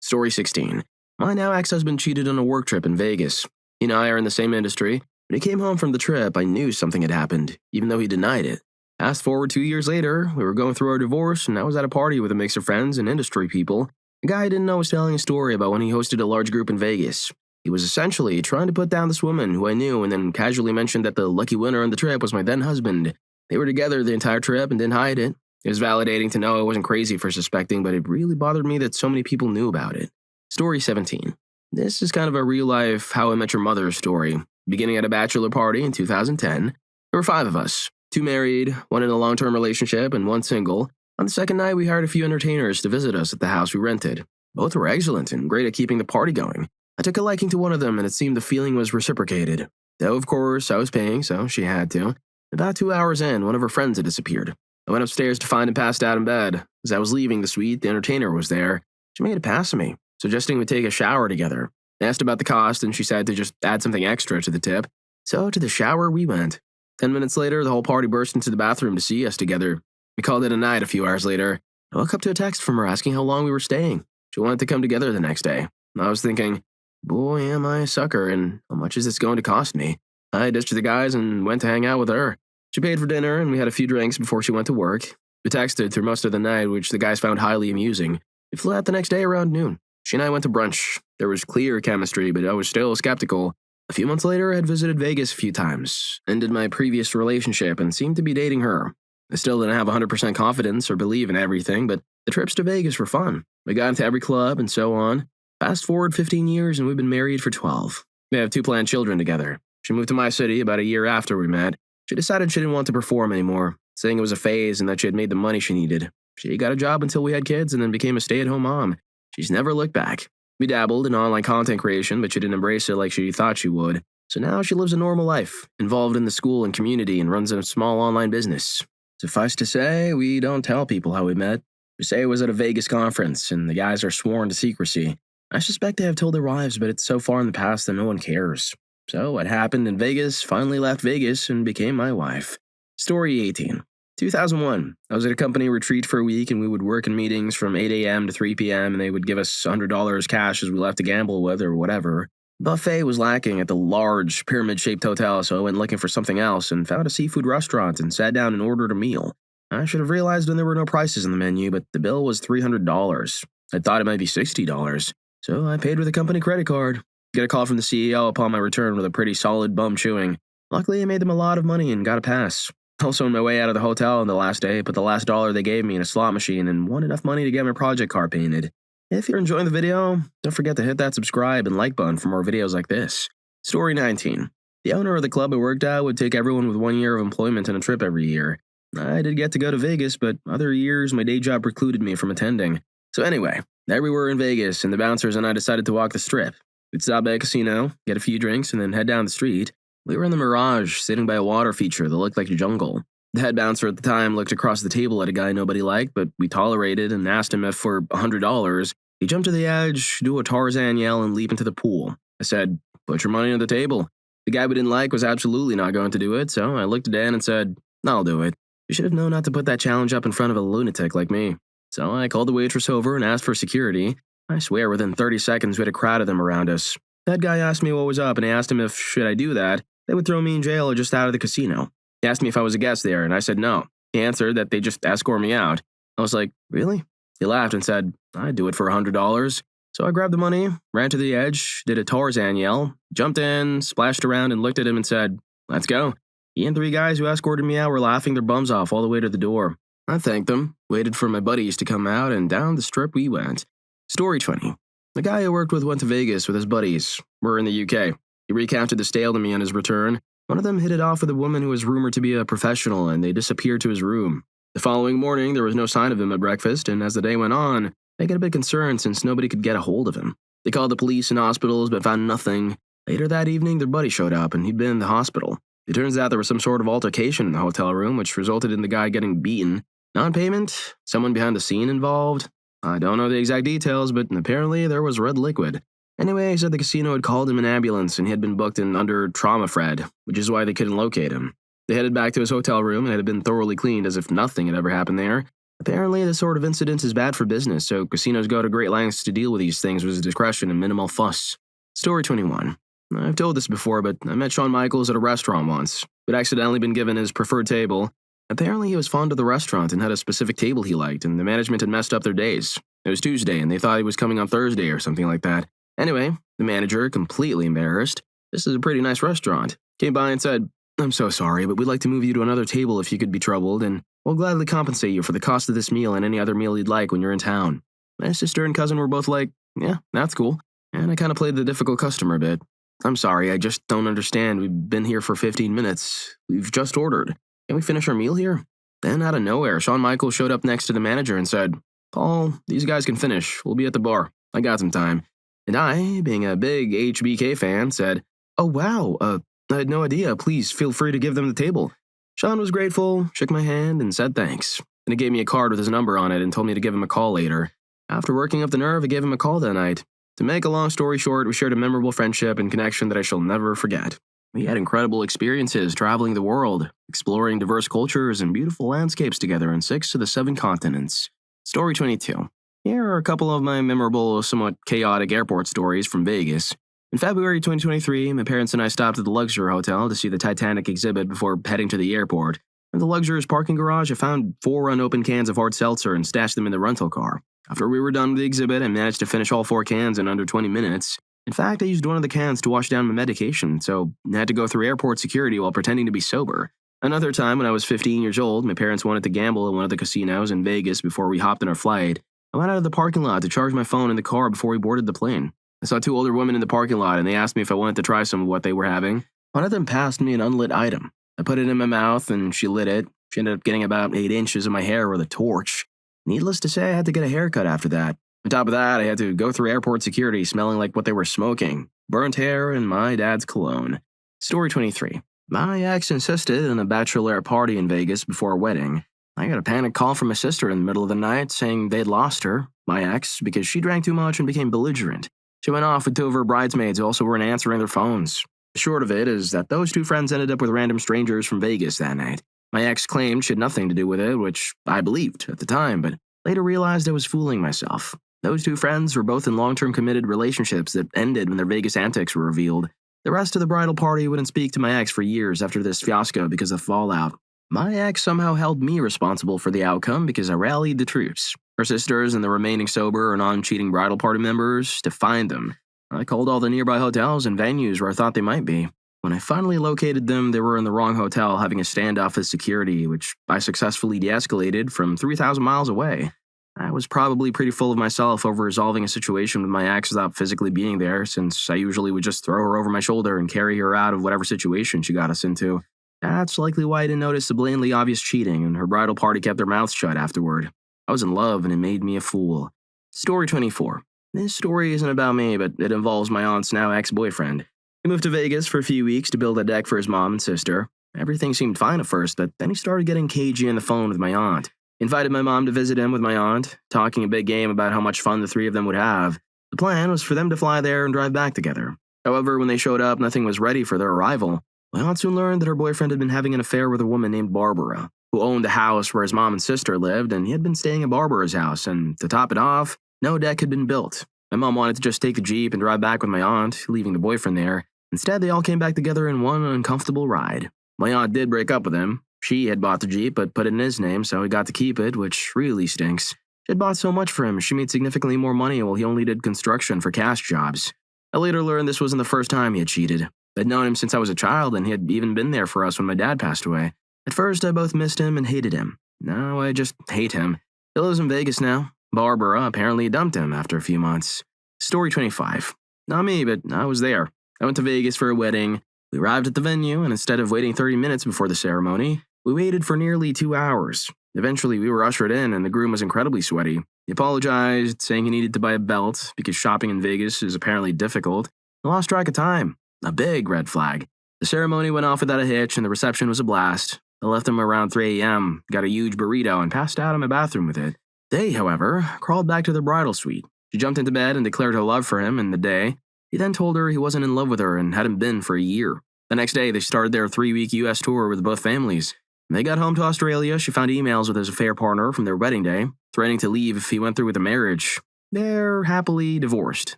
Story 16. My now ex-husband cheated on a work trip in Vegas. He and I are in the same industry. When he came home from the trip, I knew something had happened, even though he denied it. Fast forward 2 years later, we were going through our divorce, and I was at a party with a mix of friends and industry people. A guy I didn't know was telling a story about when he hosted a large group in Vegas. He was essentially trying to put down this woman who I knew and then casually mentioned that the lucky winner on the trip was my then-husband. They were together the entire trip and didn't hide it. It was validating to know I wasn't crazy for suspecting, but it really bothered me that so many people knew about it. Story 17. This is kind of a real-life How I Met Your Mother story. Beginning at a bachelor party in 2010, there were 5 of us. 2 married, 1 in a long-term relationship, and 1 single. On the second night, we hired a few entertainers to visit us at the house we rented. Both were excellent and great at keeping the party going. I took a liking to one of them, and it seemed the feeling was reciprocated. Though, of course, I was paying, so she had to. About 2 hours in, one of her friends had disappeared. I went upstairs to find him passed out in bed. As I was leaving the suite, the entertainer was there. She made it pass me, suggesting we take a shower together. I asked about the cost, and she said to just add something extra to the tip. So to the shower we went. 10 minutes later, the whole party burst into the bathroom to see us together. We called it a night a few hours later. I woke up to a text from her asking how long we were staying. She wanted to come together the next day. I was thinking, boy, am I a sucker, and how much is this going to cost me? I ditched the guys and went to hang out with her. She paid for dinner, and we had a few drinks before she went to work. We texted through most of the night, which the guys found highly amusing. We flew out the next day around noon. She and I went to brunch. There was clear chemistry, but I was still skeptical. A few months later, I had visited Vegas a few times, ended my previous relationship, and seemed to be dating her. I still didn't have 100% confidence or believe in everything, but the trips to Vegas were fun. We got into every club and so on. Fast forward 15 years, and we've been married for 12. We have 2 planned children together. She moved to my city about a year after we met. She decided she didn't want to perform anymore, saying it was a phase and that she had made the money she needed. She got a job until we had kids and then became a stay-at-home mom. She's never looked back. We dabbled in online content creation, but she didn't embrace it like she thought she would. So now she lives a normal life, involved in the school and community, and runs a small online business. Suffice to say, we don't tell people how we met. We say it was at a Vegas conference, and the guys are sworn to secrecy. I suspect they have told their wives, but it's so far in the past that no one cares. So what happened in Vegas finally left Vegas and became my wife. Story 18. 2001. I was at a company retreat for a week, and we would work in meetings from 8 a.m. to 3 p.m., and they would give us $100 cash as we left to gamble with or whatever. Buffet was lacking at the large, pyramid-shaped hotel, so I went looking for something else and found a seafood restaurant and sat down and ordered a meal. I should have realized when there were no prices on the menu, but the bill was $300. I thought it might be $60, so I paid with a company credit card. Get a call from the CEO upon my return with a pretty solid bum chewing. Luckily, I made them a lot of money and got a pass. Also, on my way out of the hotel on the last day, put the last dollar they gave me in a slot machine and won enough money to get my project car painted. If you're enjoying the video, don't forget to hit that subscribe and like button for more videos like this. Story 19. The owner of the club I worked at would take everyone with 1 year of employment on a trip every year. I did get to go to Vegas, but other years my day job precluded me from attending. So anyway, there we were in Vegas, and the bouncers and I decided to walk the strip. We'd stop at a casino, get a few drinks, and then head down the street. We were in the Mirage, sitting by a water feature that looked like a jungle. The head bouncer at the time looked across the table at a guy nobody liked, but we tolerated and asked him if for $100, he'd jump to the edge, do a Tarzan yell, and leap into the pool. I said, "Put your money on the table." The guy we didn't like was absolutely not going to do it, so I looked at Dan and said, "I'll do it." You should have known not to put that challenge up in front of a lunatic like me. So I called the waitress over and asked for security. I swear within 30 seconds we had a crowd of them around us. That guy asked me what was up, and I asked him if, should I do that, they would throw me in jail or just out of the casino. He asked me if I was a guest there, and I said no. He answered that they just escort me out. I was like, "Really?" He laughed and said, "I'd do it for $100. So I grabbed the money, ran to the edge, did a Tarzan yell, jumped in, splashed around, and looked at him and said, "Let's go." He and 3 guys who escorted me out were laughing their bums off all the way to the door. I thanked them, waited for my buddies to come out, and down the strip we went. Story 20. The guy I worked with went to Vegas with his buddies. We're in the UK. He recounted the tale to me on his return. One of them hit it off with a woman who was rumored to be a professional, and they disappeared to his room. The following morning, there was no sign of him at breakfast, and as the day went on, they got a bit concerned since nobody could get a hold of him. They called the police and hospitals, but found nothing. Later that evening, their buddy showed up, and he'd been in the hospital. It turns out there was some sort of altercation in the hotel room, which resulted in the guy getting beaten. Non-payment? Someone behind the scene involved? I don't know the exact details, but apparently there was red liquid. Anyway, he said the casino had called him an ambulance and he had been booked in under trauma Fred, which is why they couldn't locate him. They headed back to his hotel room and it had been thoroughly cleaned as if nothing had ever happened there. Apparently, this sort of incident is bad for business, so casinos go to great lengths to deal with these things with discretion and minimal fuss. Story 21. I've told this before, but I met Shawn Michaels at a restaurant once. We'd accidentally been given his preferred table. Apparently, he was fond of the restaurant and had a specific table he liked, and the management had messed up their days. It was Tuesday, and they thought he was coming on Thursday or something like that. Anyway, the manager, completely embarrassed, "This is a pretty nice restaurant," came by and said, "I'm so sorry, but we'd like to move you to another table if you could be troubled, and we'll gladly compensate you for the cost of this meal and any other meal you'd like when you're in town." My sister and cousin were both like, "Yeah, that's cool," and I kind of played the difficult customer a bit. "I'm sorry, I just don't understand. We've been here for 15 minutes. We've just ordered. Can we finish our meal here?" Then, out of nowhere, Shawn Michaels showed up next to the manager and said, "Paul, these guys can finish. We'll be at the bar. I got some time." And I, being a big HBK fan, said, "Oh, wow, I had no idea. Please feel free to give them the table." Shawn was grateful, shook my hand, and said thanks. And he gave me a card with his number on it and told me to give him a call later. After working up the nerve, I gave him a call that night. To make a long story short, we shared a memorable friendship and connection that I shall never forget. We had incredible experiences traveling the world, exploring diverse cultures and beautiful landscapes together on 6 of the 7 continents. Story 22. Here are a couple of my memorable, somewhat chaotic airport stories from Vegas. In February 2023, my parents and I stopped at the Luxury Hotel to see the Titanic exhibit before heading to the airport. In the Luxury's parking garage, I found 4 unopened cans of hard seltzer and stashed them in the rental car. After we were done with the exhibit, I managed to finish all 4 cans in under 20 minutes. In fact, I used one of the cans to wash down my medication, so I had to go through airport security while pretending to be sober. Another time, when I was 15 years old, my parents wanted to gamble at one of the casinos in Vegas before we hopped on our flight. I went out of the parking lot to charge my phone in the car before we boarded the plane. I saw 2 older women in the parking lot, and they asked me if I wanted to try some of what they were having. One of them passed me an unlit item. I put it in my mouth, and she lit it. She ended up getting about 8 inches of my hair with a torch. Needless to say, I had to get a haircut after that. On top of that, I had to go through airport security smelling like what they were smoking, burnt hair, and my dad's cologne. Story 23. My ex insisted on a bachelorette party in Vegas before a wedding. I got a panic call from my sister in the middle of the night saying they'd lost her, my ex, because she drank too much and became belligerent. She went off with two of her bridesmaids who also weren't answering their phones. The short of it is that those two friends ended up with random strangers from Vegas that night. My ex claimed she had nothing to do with it, which I believed at the time, but later realized I was fooling myself. Those two friends were both in long-term committed relationships that ended when their Vegas antics were revealed. The rest of the bridal party wouldn't speak to my ex for years after this fiasco because of fallout. My ex somehow held me responsible for the outcome because I rallied the troops, her sisters and the remaining sober or non-cheating bridal party members, to find them. I called all the nearby hotels and venues where I thought they might be. When I finally located them, they were in the wrong hotel having a standoff with security, which I successfully de-escalated from 3,000 miles away. I was probably pretty full of myself over resolving a situation with my ex without physically being there, since I usually would just throw her over my shoulder and carry her out of whatever situation she got us into. That's likely why I didn't notice the blatantly obvious cheating, and her bridal party kept their mouths shut afterward. I was in love, and it made me a fool. Story 24. This story isn't about me, but it involves my aunt's now ex-boyfriend. He moved to Vegas for a few weeks to build a deck for his mom and sister. Everything seemed fine at first, but then he started getting cagey on the phone with my aunt. He invited my mom to visit him with my aunt, talking a big game about how much fun the three of them would have. The plan was for them to fly there and drive back together. However, when they showed up, nothing was ready for their arrival. My aunt soon learned that her boyfriend had been having an affair with a woman named Barbara, who owned the house where his mom and sister lived, and he had been staying at Barbara's house, and to top it off, no deck had been built. My mom wanted to just take the Jeep and drive back with my aunt, leaving the boyfriend there. Instead, they all came back together in one uncomfortable ride. My aunt did break up with him. She had bought the Jeep, but put it in his name, so he got to keep it, which really stinks. She had bought so much for him, she made significantly more money while he only did construction for cash jobs. I later learned this wasn't the first time he had cheated. I'd known him since I was a child, and he had even been there for us when my dad passed away. At first, I both missed him and hated him. Now I just hate him. He lives in Vegas now. Barbara apparently dumped him after a few months. Story 25. Not me, but I was there. I went to Vegas for a wedding. We arrived at the venue, and instead of waiting 30 minutes before the ceremony, we waited for nearly 2 hours. Eventually, we were ushered in, and the groom was incredibly sweaty. He apologized, saying he needed to buy a belt because shopping in Vegas is apparently difficult. I lost track of time. A big red flag. The ceremony went off without a hitch, and the reception was a blast. I left him around 3 a.m., got a huge burrito, and passed out in my bathroom with it. They, however, crawled back to their bridal suite. She jumped into bed and declared her love for him in the day. He then told her he wasn't in love with her and hadn't been for a year. The next day, they started their 3-week U.S. tour with both families. When they got home to Australia, she found emails with his affair partner from their wedding day, threatening to leave if he went through with the marriage. They're happily divorced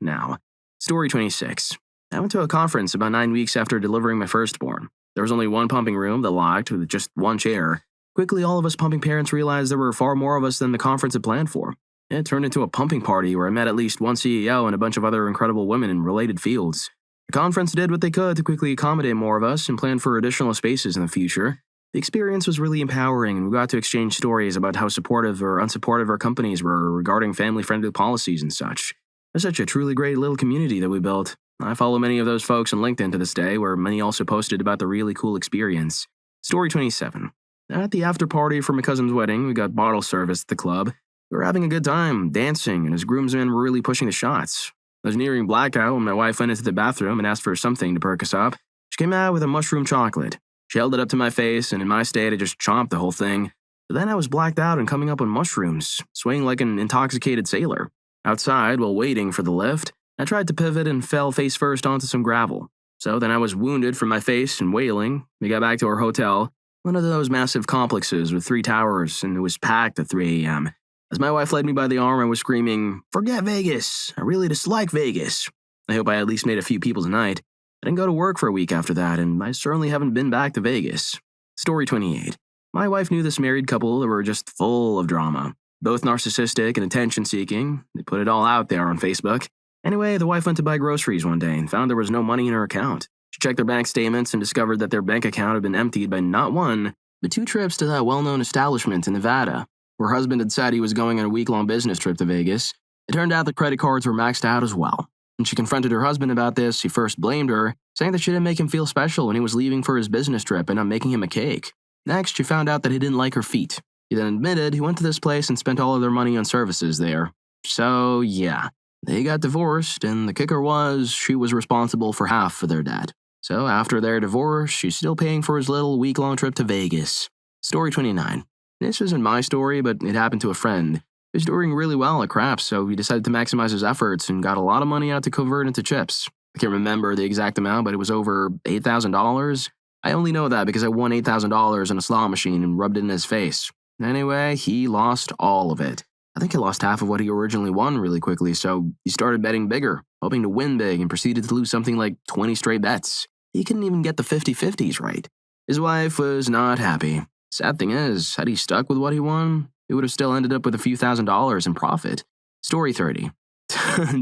now. Story 26. I went to a conference about 9 weeks after delivering my firstborn. There was only one pumping room that locked with just one chair. Quickly, all of us pumping parents realized there were far more of us than the conference had planned for. It turned into a pumping party where I met at least one CEO and a bunch of other incredible women in related fields. The conference did what they could to quickly accommodate more of us and plan for additional spaces in the future. The experience was really empowering, and we got to exchange stories about how supportive or unsupportive our companies were regarding family-friendly policies and such. It was such a truly great little community that we built. I follow many of those folks on LinkedIn to this day, where many also posted about the really cool experience. Story 27. At the after party for my cousin's wedding, we got bottle service at the club. We were having a good time, dancing, and his groomsmen were really pushing the shots. I was nearing blackout when my wife went into the bathroom and asked for something to perk us up. She came out with a mushroom chocolate. She held it up to my face, and in my state, I just chomped the whole thing. But then I was blacked out and coming up on mushrooms, swaying like an intoxicated sailor. Outside, while waiting for the lift, I tried to pivot and fell face first onto some gravel. So then I was wounded from my face and wailing. We got back to our hotel, one of those massive complexes with 3 towers, and it was packed at 3 a.m. As my wife led me by the arm, I was screaming, "Forget Vegas! I really dislike Vegas!" I hope I at least made a few people's night. I didn't go to work for a week after that, and I certainly haven't been back to Vegas. Story 28. My wife knew this married couple that were just full of drama. Both narcissistic and attention-seeking. They put it all out there on Facebook. Anyway, the wife went to buy groceries one day and found there was no money in her account. She checked their bank statements and discovered that their bank account had been emptied by not one, but 2 trips to that well-known establishment in Nevada. Her husband had said he was going on a week-long business trip to Vegas. It turned out the credit cards were maxed out as well. When she confronted her husband about this, he first blamed her, saying that she didn't make him feel special when he was leaving for his business trip and not making him a cake. Next, she found out that he didn't like her feet. He then admitted he went to this place and spent all of their money on services there. So, yeah, they got divorced, and the kicker was she was responsible for half of their debt. So, after their divorce, she's still paying for his little week-long trip to Vegas. Story 29. This isn't my story, but it happened to a friend. He was doing really well at craps, so he decided to maximize his efforts and got a lot of money out to convert into chips. I can't remember the exact amount, but it was over $8,000. I only know that because I won $8,000 in a slot machine and rubbed it in his face. Anyway, he lost all of it. I think he lost half of what he originally won really quickly, so he started betting bigger, hoping to win big, and proceeded to lose something like 20 straight bets. He couldn't even get the 50-50s right. His wife was not happy. Sad thing is, had he stuck with what he won, he would have still ended up with a few $1,000s in profit. Story 30.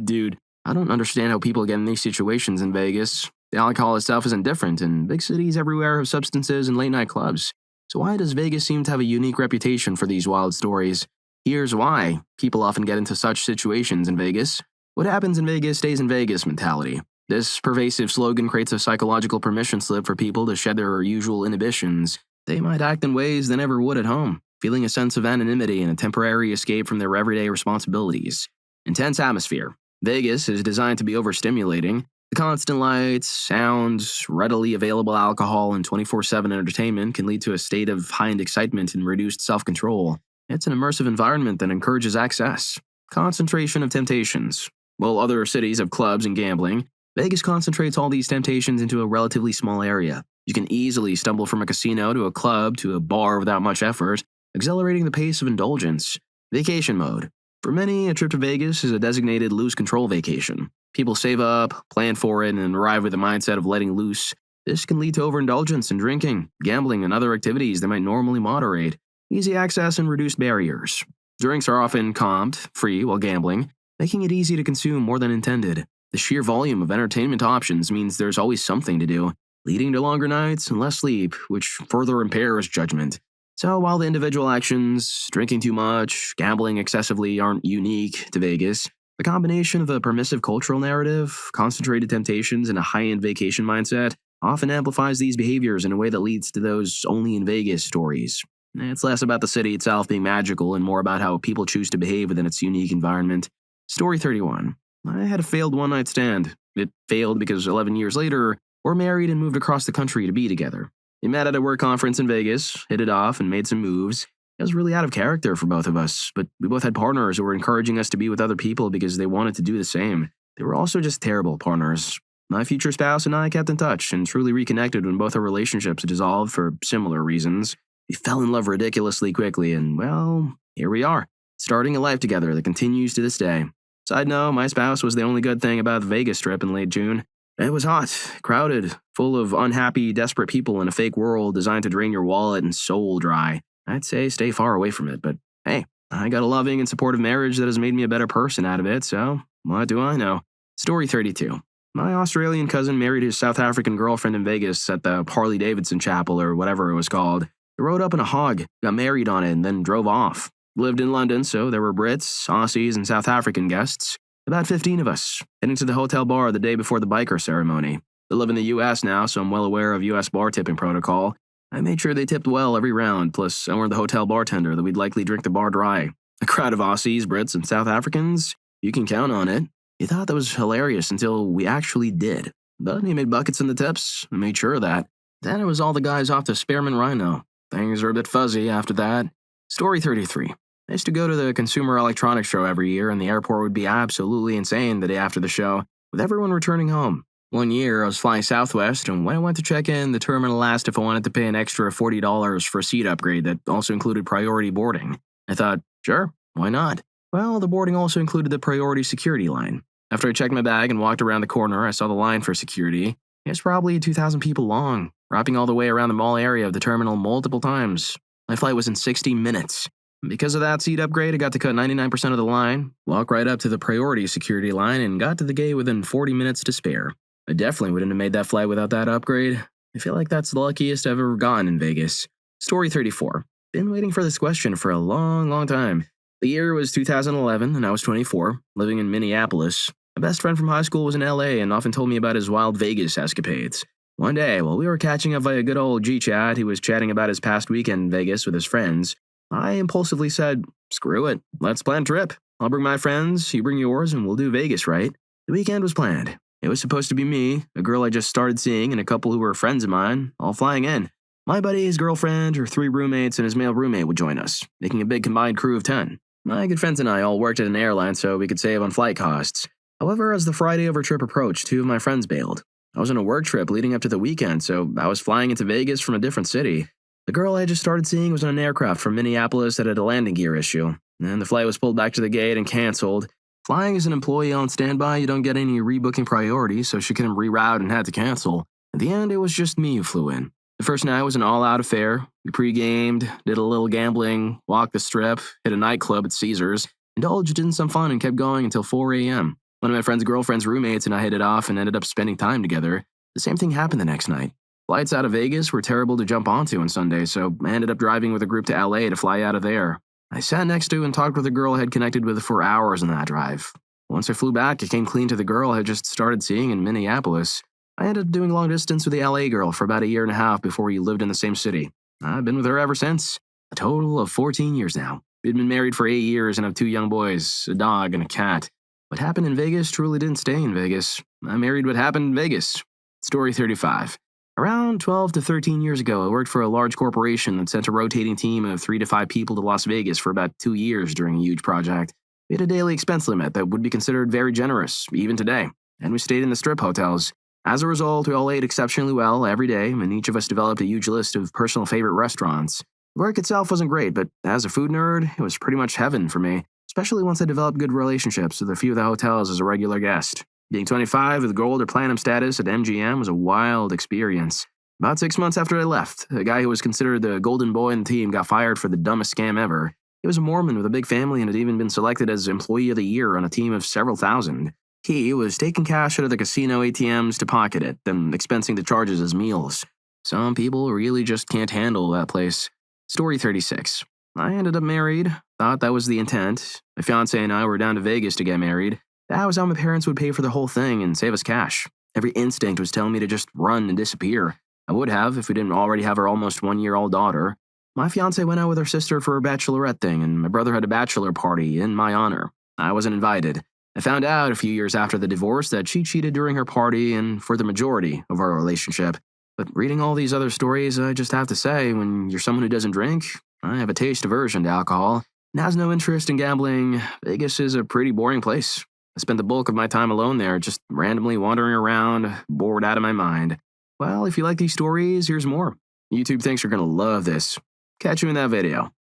Dude, I don't understand how people get in these situations in Vegas. The alcohol itself isn't different, and big cities everywhere have substances and late-night clubs. So why does Vegas seem to have a unique reputation for these wild stories? Here's why people often get into such situations in Vegas. What happens in Vegas stays in Vegas mentality. This pervasive slogan creates a psychological permission slip for people to shed their usual inhibitions. They might act in ways they never would at home, feeling a sense of anonymity and a temporary escape from their everyday responsibilities. Intense atmosphere. Vegas is designed to be overstimulating. The constant lights, sounds, readily available alcohol, and 24/7 entertainment can lead to a state of heightened excitement and reduced self-control. It's an immersive environment that encourages access. Concentration of temptations. While other cities have clubs and gambling, Vegas concentrates all these temptations into a relatively small area. You can easily stumble from a casino to a club to a bar without much effort, accelerating the pace of indulgence. Vacation mode. For many, a trip to Vegas is a designated lose-control vacation. People save up, plan for it, and arrive with a mindset of letting loose. This can lead to overindulgence in drinking, gambling, and other activities that might normally moderate. Easy access and reduced barriers. Drinks are often comped, free while gambling, making it easy to consume more than intended. The sheer volume of entertainment options means there's always something to do, leading to longer nights and less sleep, which further impairs judgment. So while the individual actions, drinking too much, gambling excessively, aren't unique to Vegas, the combination of a permissive cultural narrative, concentrated temptations, and a high-end vacation mindset often amplifies these behaviors in a way that leads to those only in Vegas stories. It's less about the city itself being magical and more about how people choose to behave within its unique environment. Story 31. I had a failed one-night stand. It failed because 11 years later, we're married and moved across the country to be together. We met at a work conference in Vegas, hit it off, and made some moves. It was really out of character for both of us, but we both had partners who were encouraging us to be with other people because they wanted to do the same. They were also just terrible partners. My future spouse and I kept in touch and truly reconnected when both our relationships dissolved for similar reasons. We fell in love ridiculously quickly, and, well, here we are, starting a life together that continues to this day. Side note, my spouse was the only good thing about the Vegas trip in late June. It was hot, crowded, full of unhappy, desperate people in a fake world designed to drain your wallet and soul dry. I'd say stay far away from it, but hey, I got a loving and supportive marriage that has made me a better person out of it, so what do I know? Story 32. My Australian cousin married his South African girlfriend in Vegas at the Harley-Davidson Chapel or whatever it was called. They rode up in a hog, got married on it, and then drove off. Lived in London, so there were Brits, Aussies, and South African guests. About 15 of us, heading to the hotel bar the day before the biker ceremony. They live in the US now, so I'm well aware of US bar tipping protocol. I made sure they tipped well every round, plus I warned the hotel bartender that we'd likely drink the bar dry. A crowd of Aussies, Brits, and South Africans? You can count on it. He thought that was hilarious until we actually did. But he made buckets in the tips and made sure of that. Then it was all the guys off to Spearmint Rhino. Things are a bit fuzzy after that. Story 33. I used to go to the Consumer Electronics Show every year, and the airport would be absolutely insane the day after the show, with everyone returning home. One year, I was flying Southwest, and when I went to check in, the terminal asked if I wanted to pay an extra $40 for a seat upgrade that also included priority boarding. I thought, sure, why not? Well, the boarding also included the priority security line. After I checked my bag and walked around the corner, I saw the line for security. It was probably 2,000 people long, wrapping all the way around the mall area of the terminal multiple times. My flight was in 60 minutes. Because of that seat upgrade, I got to cut 99% of the line, walk right up to the priority security line, and got to the gate within 40 minutes to spare. I definitely wouldn't have made that flight without that upgrade. I feel like that's the luckiest I've ever gotten in Vegas. Story 34. Been waiting for this question for a long time. The year was 2011, and I was 24, living in Minneapolis. My best friend from high school was in LA and often told me about his wild Vegas escapades. One day, while we were catching up via good old G-Chat, he was chatting about his past weekend in Vegas with his friends. I impulsively said, screw it, let's plan a trip. I'll bring my friends, you bring yours, and we'll do Vegas, right? The weekend was planned. It was supposed to be me, a girl I just started seeing, and a couple who were friends of mine, all flying in. My buddy, his girlfriend, her 3 roommates, and his male roommate would join us, making a big combined crew of 10. My good friends and I all worked at an airline so we could save on flight costs. However, as the Friday of our trip approached, 2 of my friends bailed. I was on a work trip leading up to the weekend, so I was flying into Vegas from a different city. The girl I just started seeing was on an aircraft from Minneapolis that had a landing gear issue, and the flight was pulled back to the gate and canceled. Flying as an employee on standby, you don't get any rebooking priority, so she couldn't reroute and had to cancel. At the end, it was just me who flew in. The first night was an all-out affair. We pre-gamed, did a little gambling, walked the strip, hit a nightclub at Caesars, indulged in some fun and kept going until 4 a.m. One of my friend's girlfriend's roommates and I hit it off and ended up spending time together. The same thing happened the next night. Flights out of Vegas were terrible to jump onto on Sunday, so I ended up driving with a group to LA to fly out of there. I sat next to and talked with a girl I had connected with for hours on that drive. Once I flew back, I came clean to the girl I had just started seeing in Minneapolis. I ended up doing long distance with the LA girl for about a year and a half before we lived in the same city. I've been with her ever since. A total of 14 years now. We'd been married for 8 years and have 2 young boys, a dog and a cat. What happened in Vegas truly didn't stay in Vegas. I married what happened in Vegas. Story 35. Around 12 to 13 years ago, I worked for a large corporation that sent a rotating team of 3 to 5 people to Las Vegas for about 2 years during a huge project. We had a daily expense limit that would be considered very generous, even today, and we stayed in the strip hotels. As a result, we all ate exceptionally well every day, and each of us developed a huge list of personal favorite restaurants. The work itself wasn't great, but as a food nerd, it was pretty much heaven for me, especially once I developed good relationships with a few of the hotels as a regular guest. Being 25 with gold or platinum status at MGM was a wild experience. About 6 months after I left, a guy who was considered the golden boy in the team got fired for the dumbest scam ever. He was a Mormon with a big family and had even been selected as Employee of the Year on a team of several thousand. He was taking cash out of the casino ATMs to pocket it, then expensing the charges as meals. Some people really just can't handle that place. Story 36. I ended up married. Thought that was the intent. My fiancé and I were down to Vegas to get married. That was how my parents would pay for the whole thing and save us cash. Every instinct was telling me to just run and disappear. I would have if we didn't already have our almost 1-year-old daughter. My fiancé went out with her sister for a bachelorette thing, and my brother had a bachelor party in my honor. I wasn't invited. I found out a few years after the divorce that she cheated during her party and for the majority of our relationship. But reading all these other stories, I just have to say, when you're someone who doesn't drink, I have a taste aversion to alcohol, and has no interest in gambling, Vegas is a pretty boring place. I spent the bulk of my time alone there, just randomly wandering around, bored out of my mind. Well, if you like these stories, here's more. YouTube thinks you're gonna love this. Catch you in that video.